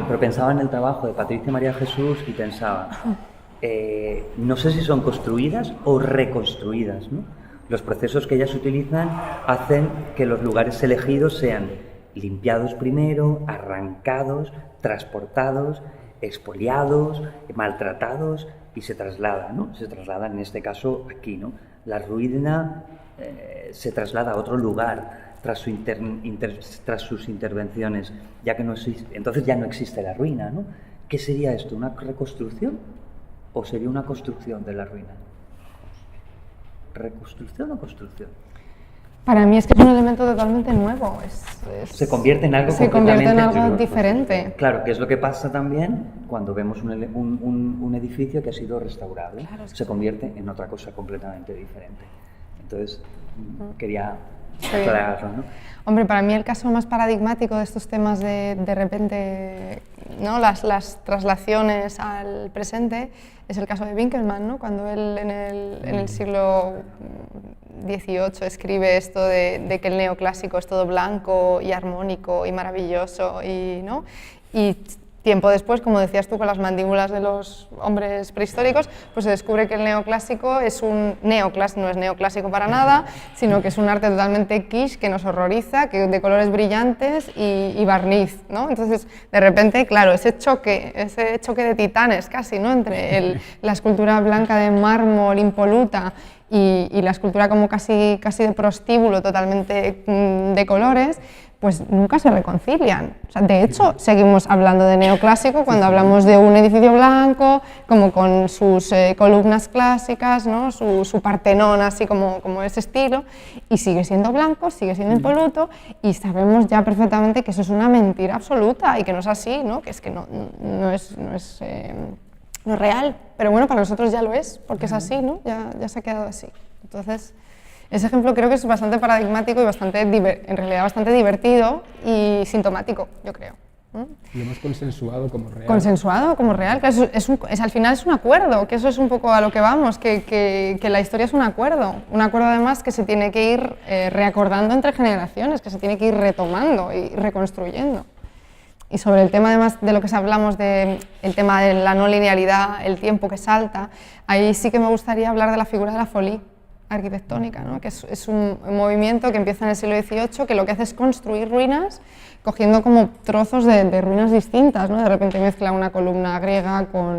S3: Pero pensaba en el trabajo de Patricia María Jesús y pensaba, no sé si son construidas o reconstruidas, ¿no? Los procesos que ellas utilizan hacen que los lugares elegidos sean limpiados primero, arrancados, transportados, expoliados, maltratados y se traslada, ¿no? Se traslada en este caso aquí, ¿no? La ruina se traslada a otro lugar tras sus intervenciones, ya que no existe, entonces ya no existe la ruina, ¿no? ¿Qué sería esto? ¿Una reconstrucción o sería una construcción de la ruina? ¿Reconstrucción o construcción?
S4: Para mí es que es un elemento totalmente nuevo.
S3: Se convierte en algo
S4: diferente.
S3: Claro, que es lo que pasa también cuando vemos un edificio que ha sido restaurado. Claro, se convierte en otra cosa completamente diferente. Entonces, quería
S4: Sí.
S3: Claro, ¿no?
S4: Hombre, para mí el caso más paradigmático de estos temas de repente, ¿no? las traslaciones al presente es el caso de Winckelmann, ¿no? Cuando él en el siglo XVIII escribe esto de que el neoclásico es todo blanco y armónico y maravilloso, ¿no? Y tiempo después, como decías tú, con las mandíbulas de los hombres prehistóricos, pues se descubre que el neoclásico es no es neoclásico para nada, sino que es un arte totalmente kitsch que nos horroriza, que de colores brillantes y barniz, ¿no? Entonces, de repente, claro, ese choque de titanes casi, ¿no? Entre la escultura blanca de mármol impoluta y la escultura como casi de prostíbulo, totalmente de colores, pues nunca se reconcilian. O sea, de hecho, seguimos hablando de neoclásico cuando hablamos de un edificio blanco, como con sus columnas clásicas, ¿no? su Partenón, así como ese estilo, y sigue siendo blanco, sigue siendo impoluto, y sabemos ya perfectamente que eso es una mentira absoluta y que no es así, ¿no? Que es que no es real. Pero bueno, para nosotros ya lo es, porque es así, ¿no? Ya se ha quedado así. Entonces, ese ejemplo creo que es bastante paradigmático y en realidad bastante divertido y sintomático, yo creo.
S2: Lo hemos consensuado como real.
S4: Consensuado como real, que al final es un acuerdo, que eso es un poco a lo que vamos, que la historia es un acuerdo además que se tiene que ir reacordando entre generaciones, que se tiene que ir retomando y reconstruyendo. Y sobre el tema además de lo que hablamos, el tema de la no linealidad, el tiempo que salta, ahí sí que me gustaría hablar de la figura de la folie arquitectónica, ¿no? Que es un movimiento que empieza en el siglo XVIII, que lo que hace es construir ruinas, cogiendo como trozos de ruinas distintas, ¿no? De repente mezcla una columna griega con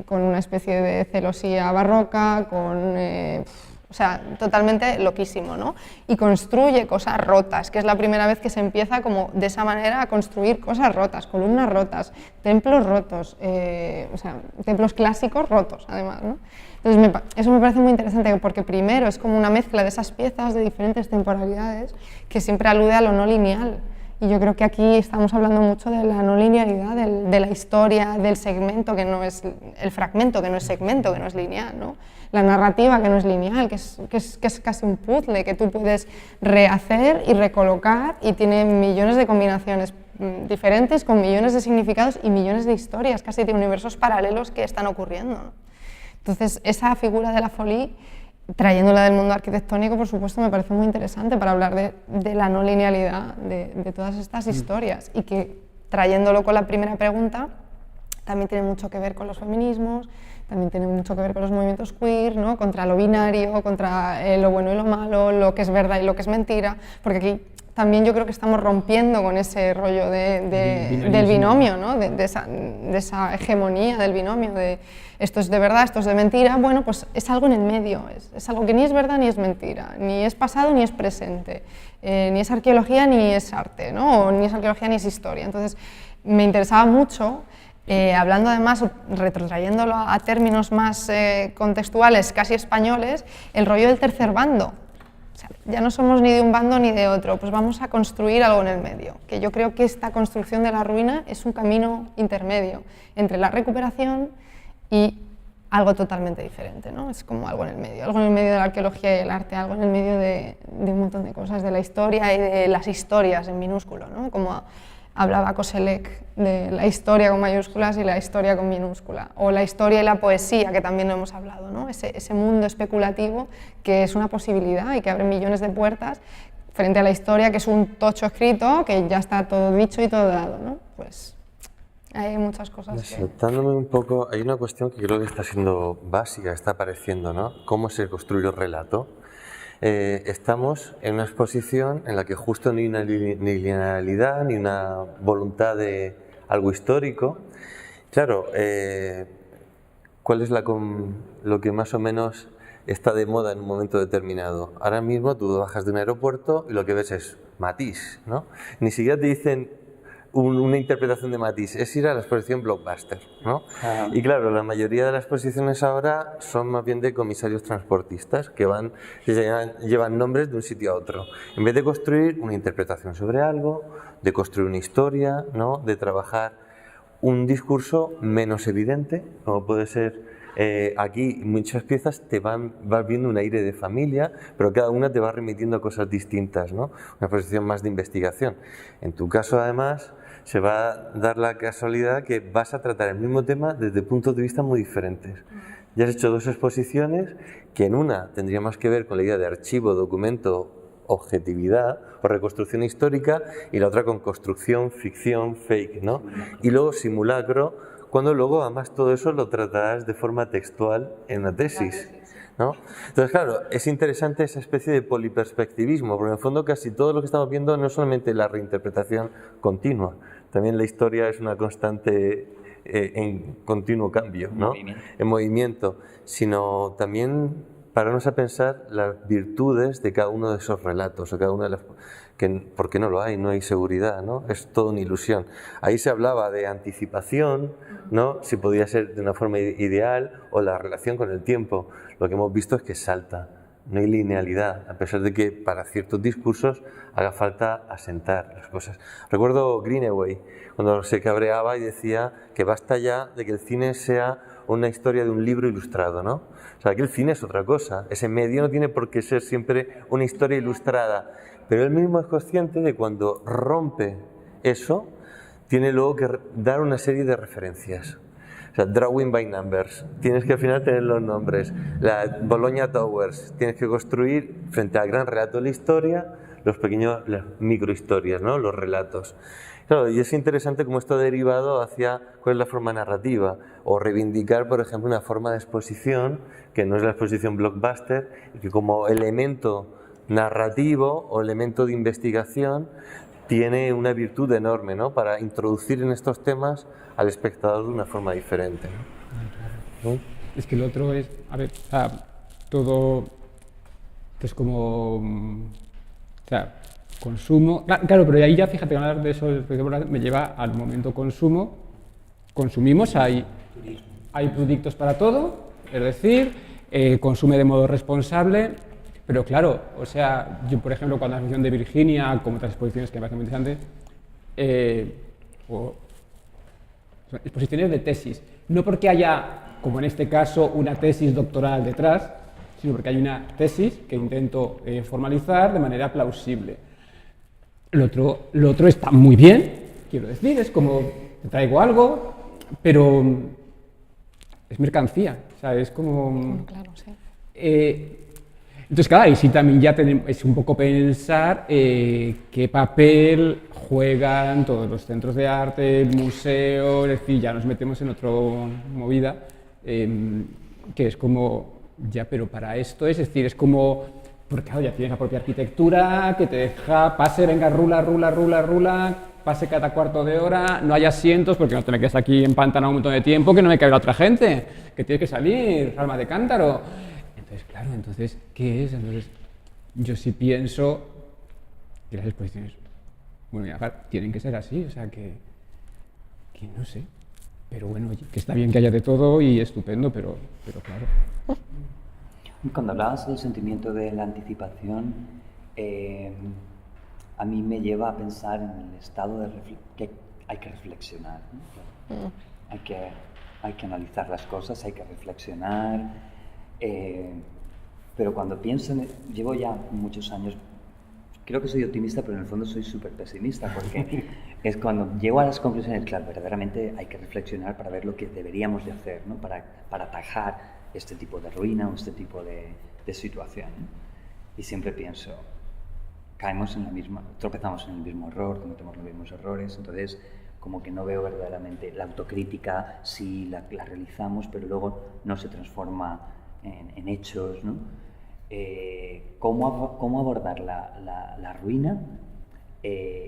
S4: una especie de celosía barroca, o sea, totalmente loquísimo, ¿no? Y construye cosas rotas, que es la primera vez que se empieza como de esa manera a construir cosas rotas, columnas rotas, templos rotos, o sea, templos clásicos rotos, además, ¿no? Entonces, eso me parece muy interesante porque primero es como una mezcla de esas piezas de diferentes temporalidades que siempre alude a lo no lineal. Y yo creo que aquí estamos hablando mucho de la no linealidad, de la historia, del segmento que no es el fragmento, que no es segmento, que no es lineal, ¿no? La narrativa que no es lineal, que es casi un puzzle que tú puedes rehacer y recolocar y tiene millones de combinaciones diferentes con millones de significados y millones de historias, casi de universos paralelos que están ocurriendo, ¿no? Entonces, esa figura de la folie, trayéndola del mundo arquitectónico, por supuesto, me parece muy interesante para hablar de la no linealidad de todas estas historias y que, trayéndolo con la primera pregunta, también tiene mucho que ver con los feminismos, también tiene mucho que ver con los movimientos queer, ¿no? Contra lo binario, contra lo bueno y lo malo, lo que es verdad y lo que es mentira, porque aquí también yo creo que estamos rompiendo con ese rollo del binomio, ¿no? de esa hegemonía del binomio, de esto es de verdad, esto es de mentira. Bueno, pues es algo en el medio, es algo que ni es verdad ni es mentira, ni es pasado ni es presente, ni es arqueología ni es arte, ¿no? O ni es arqueología ni es historia. Entonces me interesaba mucho, hablando además, retrotrayéndolo a términos más contextuales, casi españoles, el rollo del tercer bando. O sea, ya no somos ni de un bando ni de otro, pues vamos a construir algo en el medio, que yo creo que esta construcción de la ruina es un camino intermedio entre la recuperación y algo totalmente diferente, ¿no? Es como algo en el medio de la arqueología y el arte, algo en el medio de un montón de cosas, de la historia y de las historias en minúsculo, ¿no? Como hablaba Koselleck de la historia con mayúsculas y la historia con minúscula, o la historia y la poesía, que también lo hemos hablado, ¿no? Ese mundo especulativo que es una posibilidad y que abre millones de puertas frente a la historia, que es un tocho escrito, que ya está todo dicho y todo dado, ¿no? Pues hay muchas cosas
S1: Saltándome un poco, hay una cuestión que creo que está siendo básica, está apareciendo, ¿no? ¿Cómo se construye el relato? Estamos en una exposición en la que justo ni una linealidad, ni una voluntad de algo histórico. Claro, ¿cuál es lo que más o menos está de moda en un momento determinado? Ahora mismo tú bajas de un aeropuerto y lo que ves es Matisse, ¿no? Ni siquiera te dicen una interpretación de Matisse, es ir a la exposición Blockbuster, ¿no? Y claro, la mayoría de las exposiciones ahora son más bien de comisarios transportistas que llevan nombres de un sitio a otro. En vez de construir una interpretación sobre algo, de construir una historia, ¿no? De trabajar un discurso menos evidente, como puede ser aquí muchas piezas vas viendo un aire de familia, pero cada una te va remitiendo a cosas distintas, ¿no? Una posición más de investigación. En tu caso, además, se va a dar la casualidad que vas a tratar el mismo tema desde puntos de vista muy diferentes. Ya has hecho 2 exposiciones que en una tendría más que ver con la idea de archivo, documento, objetividad o reconstrucción histórica, y la otra con construcción, ficción, fake, ¿no? Y luego simulacro, cuando luego además todo eso lo tratarás de forma textual en una tesis, ¿no? Entonces, claro, es interesante esa especie de poliperspectivismo, porque en el fondo casi todo lo que estamos viendo no es solamente la reinterpretación continua, también la historia es una constante en continuo cambio, ¿no? En movimiento, sino también pararnos a pensar las virtudes de cada uno de esos relatos, o cada una de las, porque no lo hay, no hay seguridad, ¿no? Es toda una ilusión. Ahí se hablaba de anticipación, ¿no? Si podía ser de una forma ideal, o la relación con el tiempo. Lo que hemos visto es que salta, no hay linealidad, a pesar de que para ciertos discursos haga falta asentar las cosas. Recuerdo Greenaway, cuando se cabreaba y decía que basta ya de que el cine sea una historia de un libro ilustrado, ¿no? O sea, que el cine es otra cosa, ese medio no tiene por qué ser siempre una historia ilustrada, pero él mismo es consciente de cuando rompe eso, tiene luego que dar una serie de referencias. O sea, drawing by numbers, tienes que al final tener los nombres. La Bologna Towers, tienes que construir frente al gran relato de la historia, las microhistorias, ¿no? Los relatos. Claro, y es interesante cómo esto ha derivado hacia cuál es la forma narrativa, o reivindicar, por ejemplo, una forma de exposición que no es la exposición blockbuster, y que como elemento narrativo o elemento de investigación tiene una virtud enorme, ¿no? Para introducir en estos temas al espectador de una forma diferente, ¿no? ¿No?
S2: Es que el otro es, a ver, o sea, todo es como, o sea, consumo, claro, pero ahí ya fíjate, hablar de eso me lleva al momento consumo, consumimos, hay productos para todo, es decir, consume de modo responsable, pero claro, o sea, yo por ejemplo cuando la exposición de Virginia, como otras exposiciones que me parecen muy interesantes, exposiciones de tesis, no porque haya, como en este caso, una tesis doctoral detrás, sino porque hay una tesis que intento formalizar de manera plausible. Lo otro está muy bien, quiero decir, es como te traigo algo, pero es mercancía, o sea, es como...
S4: Claro, sí.
S2: Entonces, claro, y sí también ya es un poco pensar qué papel juegan todos los centros de arte, el museo, es decir, ya nos metemos en otra movida, que es como, ya, pero para esto es decir, es como, porque claro, ya tienes la propia arquitectura que te deja, pase, venga, rula, pase cada cuarto de hora, no hay asientos porque no te me quedas aquí empantanado un montón de tiempo, que no me cabe la otra gente, que tienes que salir, alma de cántaro. Entonces, claro, entonces, ¿qué es? Entonces, yo sí pienso que las exposiciones, bueno, ya, tienen que ser así, o sea, que no sé, pero bueno, que está bien que haya de todo y estupendo, pero claro.
S3: Cuando hablabas del sentimiento de la anticipación, a mí me lleva a pensar en el estado de que hay que reflexionar, ¿no? Hay que analizar las cosas, hay que reflexionar, pero cuando pienso, llevo ya muchos años, creo que soy optimista, pero en el fondo soy súper pesimista, porque es cuando llego a las conclusiones, claro, verdaderamente hay que reflexionar para ver lo que deberíamos de hacer, ¿no? Para atajar este tipo de ruina o este tipo de situación. Y siempre pienso, tropezamos en el mismo error, cometemos los mismos errores, entonces como que no veo verdaderamente la autocrítica, sí la realizamos, pero luego no se transforma en hechos, ¿no? ¿Cómo abordar la ruina?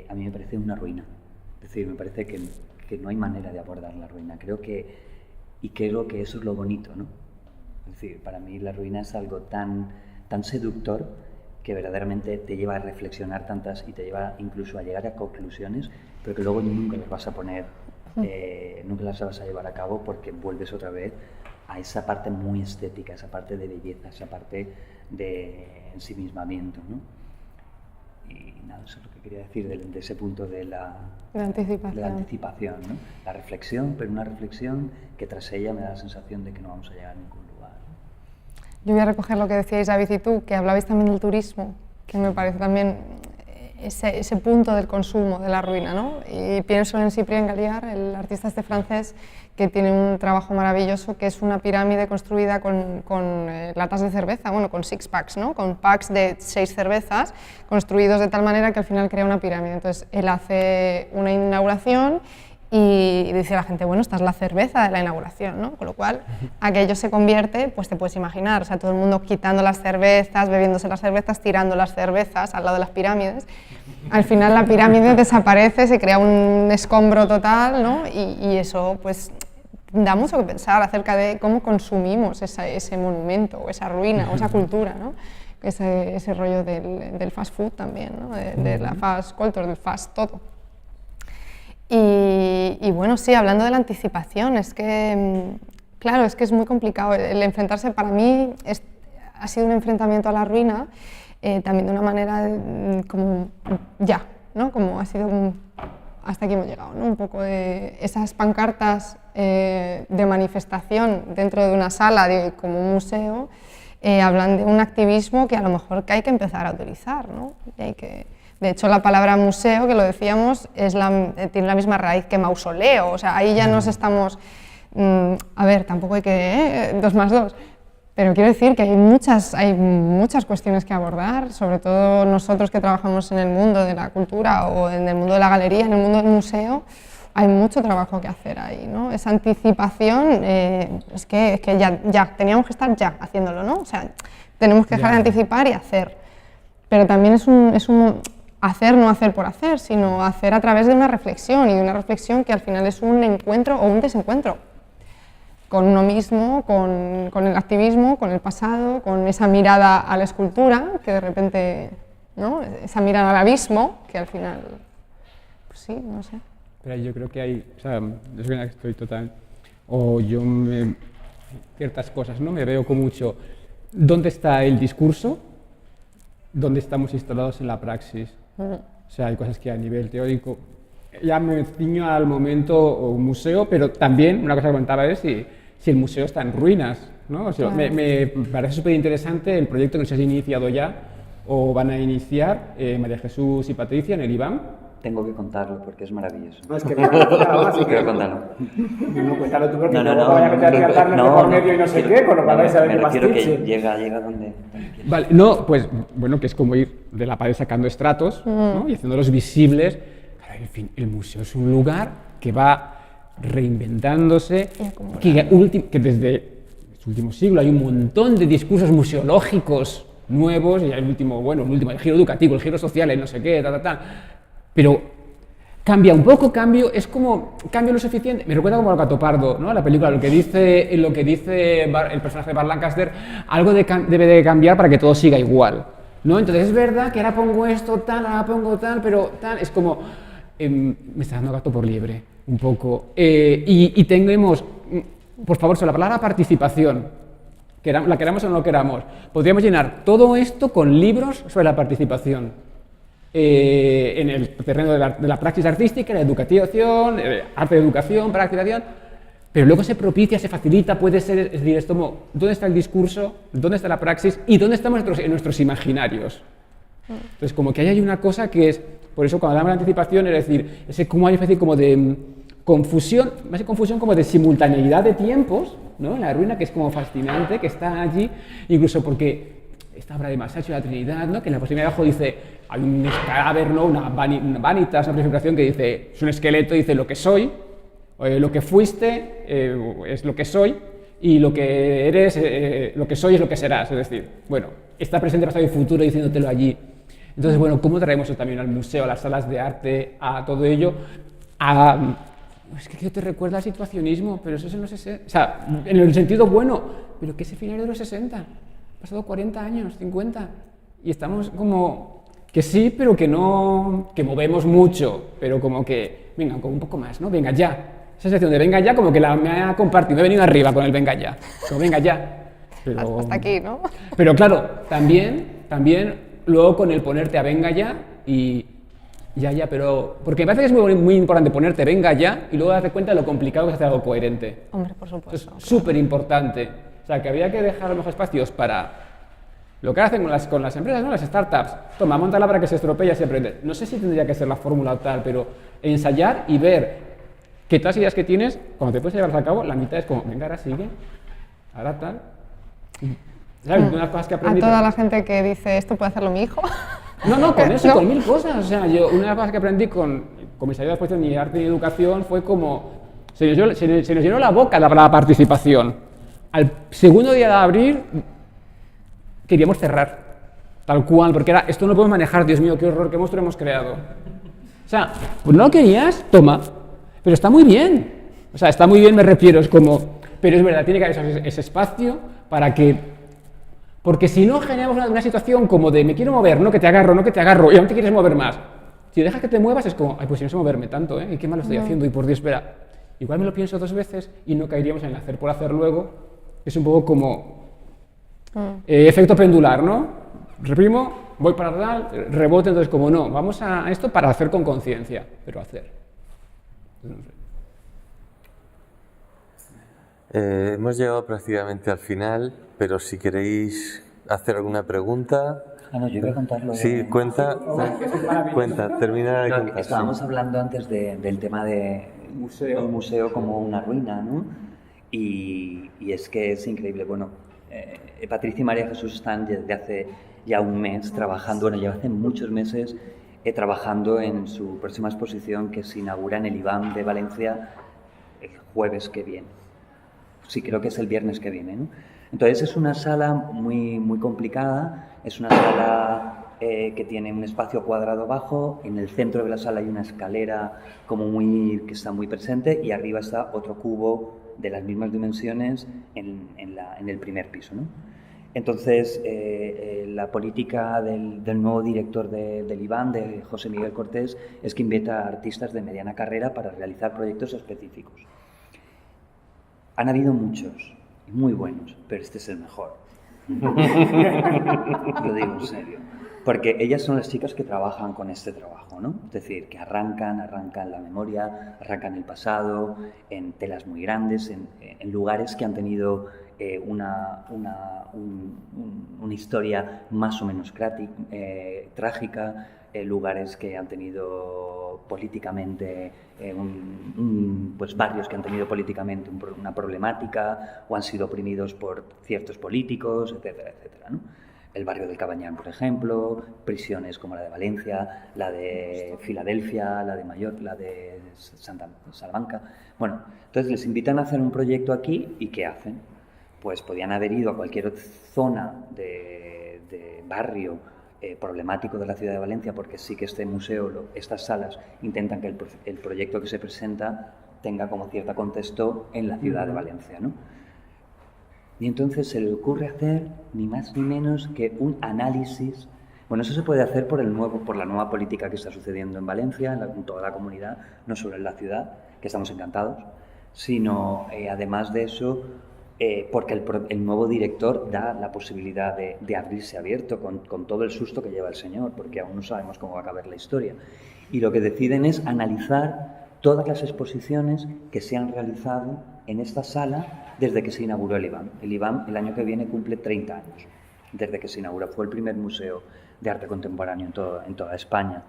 S3: A mí me parece una ruina, es decir, me parece que no hay manera de abordar la ruina, creo que eso es lo bonito, ¿no? Es decir, para mí la ruina es algo tan seductor que verdaderamente te lleva a reflexionar tantas y te lleva incluso a llegar a conclusiones, pero que luego nunca las vas a poner, nunca las vas a llevar a cabo porque vuelves otra vez a esa parte muy estética, esa parte de belleza, esa parte de ensimismamiento, ¿no? Y nada, eso es lo que quería decir de ese punto de la
S4: anticipación,
S3: ¿no? La reflexión, pero una reflexión que tras ella me da la sensación de que no vamos a llegar a ningún lugar, ¿no?
S4: Yo voy a recoger lo que decíais David y tú, que hablabais también del turismo, que me parece también ese punto del consumo, de la ruina, ¿no? Y pienso en Cyprien Galliard, el artista este francés, que tiene un trabajo maravilloso, que es una pirámide construida con latas de cerveza, bueno, con six packs, ¿no? Con packs de 6 cervezas, construidos de tal manera que al final crea una pirámide. Entonces, él hace una inauguración y dice a la gente, bueno, esta es la cerveza de la inauguración, ¿no? Con lo cual, aquello se convierte, pues te puedes imaginar, o sea, todo el mundo quitando las cervezas, bebiéndose las cervezas, tirando las cervezas al lado de las pirámides. Al final la pirámide desaparece, se crea un escombro total, ¿no? Y eso, pues, da mucho que pensar acerca de cómo consumimos ese monumento, o esa ruina, o esa cultura, ¿no? Ese rollo del fast food también, ¿no? De la fast culture, del fast todo. Y bueno, sí, hablando de la anticipación, es que, claro, es que es muy complicado. El enfrentarse, para mí, ha sido un enfrentamiento a la ruina, también de una manera como ya, ¿no? Como ha sido hasta aquí hemos llegado, ¿no? Un poco de esas pancartas de manifestación dentro de una sala, como un museo, hablan de un activismo que a lo mejor que hay que empezar a utilizar, ¿no? Y hay que... De hecho, la palabra museo, que lo decíamos, tiene la misma raíz que mausoleo, o sea, ahí ya nos estamos... a ver, tampoco hay que... 2 más 2, pero quiero decir que hay muchas cuestiones que abordar, sobre todo nosotros que trabajamos en el mundo de la cultura o en el mundo de la galería, en el mundo del museo, hay mucho trabajo que hacer ahí, ¿no? Esa anticipación, es que ya, teníamos que estar ya haciéndolo, ¿no? O sea, tenemos que dejar de anticipar y hacer, pero también es un hacer, no hacer por hacer, sino hacer a través de una reflexión, y de una reflexión que al final es un encuentro o un desencuentro con uno mismo, con el activismo, con el pasado, con esa mirada a la escultura, que de repente, ¿no? Esa mirada al abismo, que al final, pues sí, no sé.
S2: Pero yo creo que hay, o sea, es verdad que estoy total, ciertas cosas, ¿no? Me veo con mucho, ¿dónde está el discurso? ¿Dónde estamos instalados en la praxis? O sea, hay cosas que a nivel teórico, ya me ciño al momento o un museo, pero también una cosa que comentaba es si el museo está en ruinas, ¿no? O sea,
S4: Claro.
S2: me parece súper interesante el proyecto que se ha iniciado ya, o van a iniciar María Jesús y Patricia en el IBAM.
S3: Tengo que contarlo porque es maravilloso.
S2: No, es que me ha contado, así
S3: Quiero contarlo.
S2: No, cuéntalo tú porque
S3: No,
S2: luego vaya a meter a carne por medio y no sé qué, con lo cual vais a ver
S3: me
S2: qué
S3: refiero
S2: pastiche.
S3: que llega donde quieras.
S2: Vale, no, pues bueno, que es como ir de la pared sacando estratos, ¿no? Y haciéndolos visibles. Claro, en fin, el museo es un lugar que va reinventándose, que desde su último siglo hay un montón de discursos museológicos nuevos, y el último, el giro educativo, el giro social, el no sé qué, pero cambia un poco, es como cambio lo suficiente. Me recuerda como al Gato Pardo, ¿no? La película, lo que dice el personaje de Burt Lancaster, algo debe de cambiar para que todo siga igual, ¿no? Entonces es verdad que ahora pongo esto tal, ahora pongo tal, pero tal, es como me está dando gato por liebre un poco. Y tenemos, por favor, sobre la palabra participación, la queramos o no lo queramos, podríamos llenar todo esto con libros sobre la participación. En el terreno de la praxis artística, la educación, arte de educación, practicación, pero luego se propicia, se facilita, puede ser, es decir, es como, ¿dónde está el discurso? ¿Dónde está la praxis? ¿Y dónde estamos en nuestros imaginarios? Entonces, como que hay una cosa que es, por eso cuando hablamos de anticipación, es decir, es como hay una especie como de confusión, más que confusión, como de simultaneidad de tiempos, ¿no? En la ruina, que es como fascinante, que está allí, incluso porque esta obra de Masaccio de la Trinidad, ¿no? Que en la posición de abajo dice, hay un cadáver, ¿no? Una vanitas, una presentación que dice, es un esqueleto, dice lo que soy, lo que fuiste es lo que soy, y lo que eres, lo que soy es lo que serás, es decir, bueno, está presente, pasado y futuro diciéndotelo allí. Entonces, bueno, ¿cómo traemos eso también al museo, a las salas de arte, a todo ello? Es que te recuerda al situacionismo, pero eso es en los 60, o sea, en el sentido bueno, pero que ese final de los 60, pasado 40 años, 50, y estamos como que sí, pero que no, que movemos mucho, pero como que, venga, como un poco más, ¿no? Venga ya. Esa sensación de venga ya, como que me ha compartido, he venido arriba con el venga ya, como venga ya. Pero,
S4: hasta aquí, ¿no?
S2: Pero claro, también luego con el ponerte a venga ya y ya, pero... Porque me parece que es muy importante ponerte venga ya y luego darte cuenta de lo complicado que es hacer algo coherente.
S4: Hombre, por supuesto.
S2: Es súper importante. O sea, que había que dejar los espacios para lo que hacen con las empresas, ¿no? Las startups. Toma, móntala para que se estropee y se aprende. No sé si tendría que ser la fórmula tal, pero ensayar y ver que todas las ideas que tienes, cuando te puedes llevarlas a cabo, la mitad es como, venga, ahora sigue, ahora tal. ¿Sabes? Unas cosas que aprendí...
S4: A toda la gente que dice, esto puede hacerlo mi hijo.
S2: No, con eso,
S4: ¿No?
S2: con 1000 cosas. O sea, una de las cosas que aprendí con Comisaría de Exposición y Arte y Educación fue como... Se nos llenó la boca la participación. Al segundo día de abrir, queríamos cerrar. Tal cual, porque era, esto no lo podemos manejar, Dios mío, qué horror, qué monstruo hemos creado. O sea, pues no lo querías, toma. Pero está muy bien. O sea, está muy bien, me refiero, es como... Pero es verdad, tiene que haber ese espacio para que... Porque si no, generamos una situación como de me quiero mover, no que te agarro, y aún te quieres mover más. Si dejas que te muevas es como, ay, pues si no sé moverme tanto, ¿eh? ¿Y qué mal lo estoy haciendo? Y por Dios, espera, igual me lo pienso 2 veces y no caeríamos en el hacer por hacer luego. Es un poco como efecto pendular, ¿no? Reprimo, voy para atrás, rebote, entonces como no, vamos a esto para hacer con conciencia, pero hacer. Entonces, no sé.
S1: Hemos llegado prácticamente al final, pero si queréis hacer alguna pregunta...
S3: No, yo iba a contarlo.
S1: Sí, cuenta, termina de contar.
S3: Estábamos hablando antes del tema del museo como una ruina, ¿no? Y es que es increíble. Bueno, Patricia y María Jesús están desde hace ya un mes trabajando, bueno, ya hace muchos meses trabajando en su próxima exposición que se inaugura en el IBAM de Valencia el jueves que viene. Sí, creo que es el viernes que viene, ¿no? Entonces es una sala muy, muy complicada, es una sala que tiene un espacio cuadrado bajo, en el centro de la sala hay una escalera que está muy presente y arriba está otro cubo de las mismas dimensiones en el primer piso, ¿no? Entonces la política del nuevo director del IBAM, de José Miguel Cortés, es que invita a artistas de mediana carrera para realizar proyectos específicos. Han habido muchos, muy buenos, pero este es el mejor. Lo digo en serio. Porque ellas son las chicas que trabajan con este trabajo, ¿no? Es decir, que arrancan la memoria, arrancan el pasado, en telas muy grandes, en lugares que han tenido una historia más o menos trágica, lugares que han tenido políticamente, pues barrios que han tenido políticamente una problemática o han sido oprimidos por ciertos políticos, etcétera, etcétera, ¿no? El barrio del Cabañán, por ejemplo, prisiones como la de Valencia, la de Filadelfia, la de Mallorca, la de Salamanca. Bueno, entonces les invitan a hacer un proyecto aquí y ¿qué hacen? Pues podían haber ido a cualquier zona de barrio problemático de la ciudad de Valencia, porque sí que este museo, estas salas, intentan que el proyecto que se presenta tenga como cierto contexto en la ciudad de Valencia, ¿no? Y entonces se le ocurre hacer ni más ni menos que un análisis. Bueno, eso se puede hacer por la nueva política que está sucediendo en Valencia, en toda la comunidad, no solo en la ciudad, que estamos encantados, sino además de eso, porque el nuevo director da la posibilidad de abrirse abierto con todo el susto que lleva el señor, porque aún no sabemos cómo va a acabar la historia. Y lo que deciden es analizar todas las exposiciones que se han realizado en esta sala desde que se inauguró el IBAM. El IBAM el año que viene cumple 30 años, desde que se inauguró. Fue el primer museo de arte contemporáneo en toda España.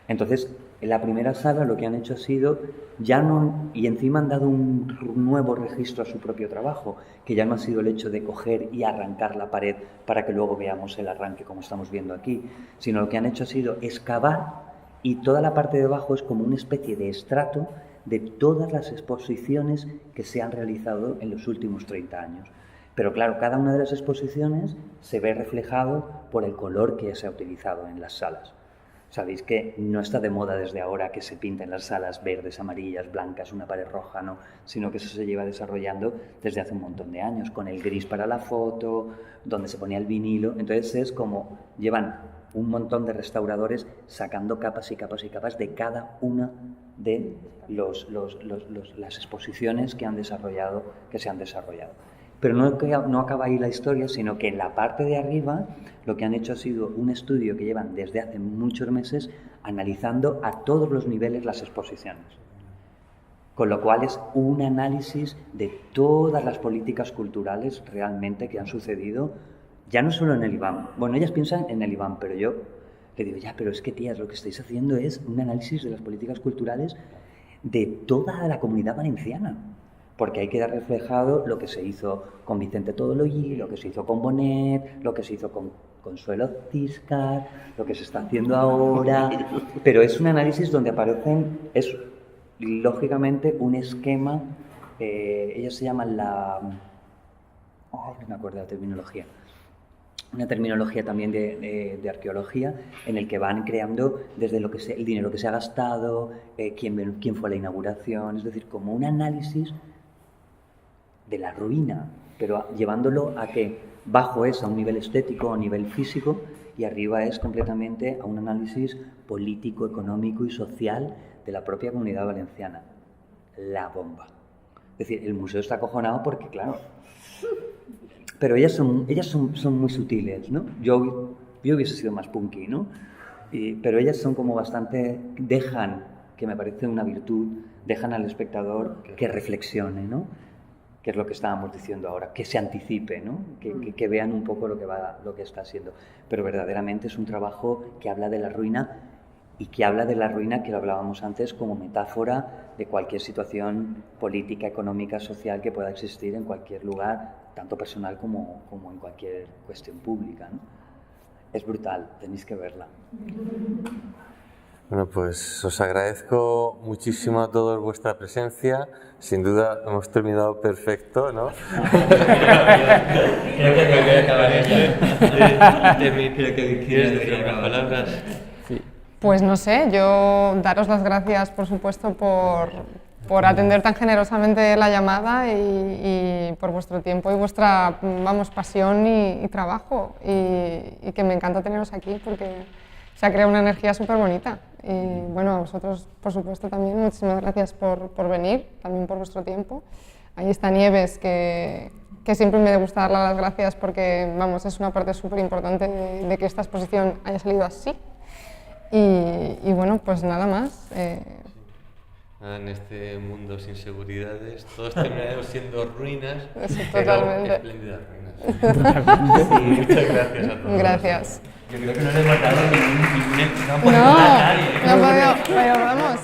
S3: Entonces, en la primera sala lo que han hecho ha sido, y encima han dado un nuevo registro a su propio trabajo, que ya no ha sido el hecho de coger y arrancar la pared para que luego veamos el arranque como estamos viendo aquí, sino lo que han hecho ha sido excavar y toda la parte de abajo es como una especie de estrato de todas las exposiciones que se han realizado en los últimos 30 años. Pero claro, cada una de las exposiciones se ve reflejado por el color que se ha utilizado en las salas. Sabéis que no está de moda desde ahora que se pinten las salas verdes, amarillas, blancas, una pared roja, no, sino que eso se lleva desarrollando desde hace un montón de años, con el gris para la foto, donde se ponía el vinilo. Entonces es como llevan un montón de restauradores sacando capas y capas y capas de cada una de las exposiciones que se han desarrollado. Pero no acaba ahí la historia, sino que en la parte de arriba lo que han hecho ha sido un estudio que llevan desde hace muchos meses analizando a todos los niveles las exposiciones. Con lo cual es un análisis de todas las políticas culturales realmente que han sucedido, ya no solo en el IBAM. Bueno, ellas piensan en el IBAM, pero yo le digo, ya, pero es que tías, lo que estáis haciendo es un análisis de las políticas culturales de toda la Comunidad Valenciana. Porque ahí queda reflejado lo que se hizo con Vicente Todoloí, lo que se hizo con Bonet, lo que se hizo con Consuelo Ciscar, lo que se está haciendo ahora. Pero es un análisis donde aparecen, es lógicamente un esquema, ellos se llaman no me acuerdo la terminología, una terminología también de arqueología, en el que van creando desde el dinero que se ha gastado, quién fue la inauguración, es decir, como un análisis de la ruina, pero llevándolo a que bajo es a un nivel estético, a un nivel físico, y arriba es completamente a un análisis político, económico y social de la propia Comunidad Valenciana. La bomba. Es decir, el museo está acojonado porque, claro, pero ellas son muy sutiles, ¿no? Yo hubiese sido más punky, ¿no? Pero ellas son como bastante, dejan, que me parece una virtud, dejan al espectador que reflexione, ¿no? Que es lo que estábamos diciendo ahora, que se anticipe, ¿no? Que vean un poco lo que está haciendo. Pero verdaderamente es un trabajo que habla de la ruina y que habla de la ruina, que lo hablábamos antes, como metáfora de cualquier situación política, económica, social que pueda existir en cualquier lugar, tanto personal como en cualquier cuestión pública, ¿no? Es brutal, tenéis que verla.
S1: Bueno, pues os agradezco muchísimo a todos vuestra presencia. Sin duda hemos terminado perfecto, ¿no?
S3: Creo que voy a acabar esto. Creo que quieres decir unas palabras.
S2: Sí.
S4: Pues no sé, yo daros las gracias, por supuesto, por atender tan generosamente la llamada y por vuestro tiempo y vuestra, pasión y trabajo. Y que me encanta teneros aquí porque se ha creado una energía súper bonita. Y bueno, a vosotros, por supuesto, también muchísimas gracias por venir, también por vuestro tiempo. Ahí está Nieves, que siempre me gusta darle las gracias porque, es una parte súper importante de que esta exposición haya salido así. Y bueno, pues nada más.
S1: En este mundo sin seguridades, todos terminaremos siendo ruinas,
S4: Sí,
S1: pero
S4: totalmente.
S1: espléndidas ruinas. Sí, muchas gracias a todos.
S4: Gracias.
S3: Yo creo que no le hemos dado ninguna
S4: No,
S3: oportunidad a nadie.
S4: no he podido, pero vamos.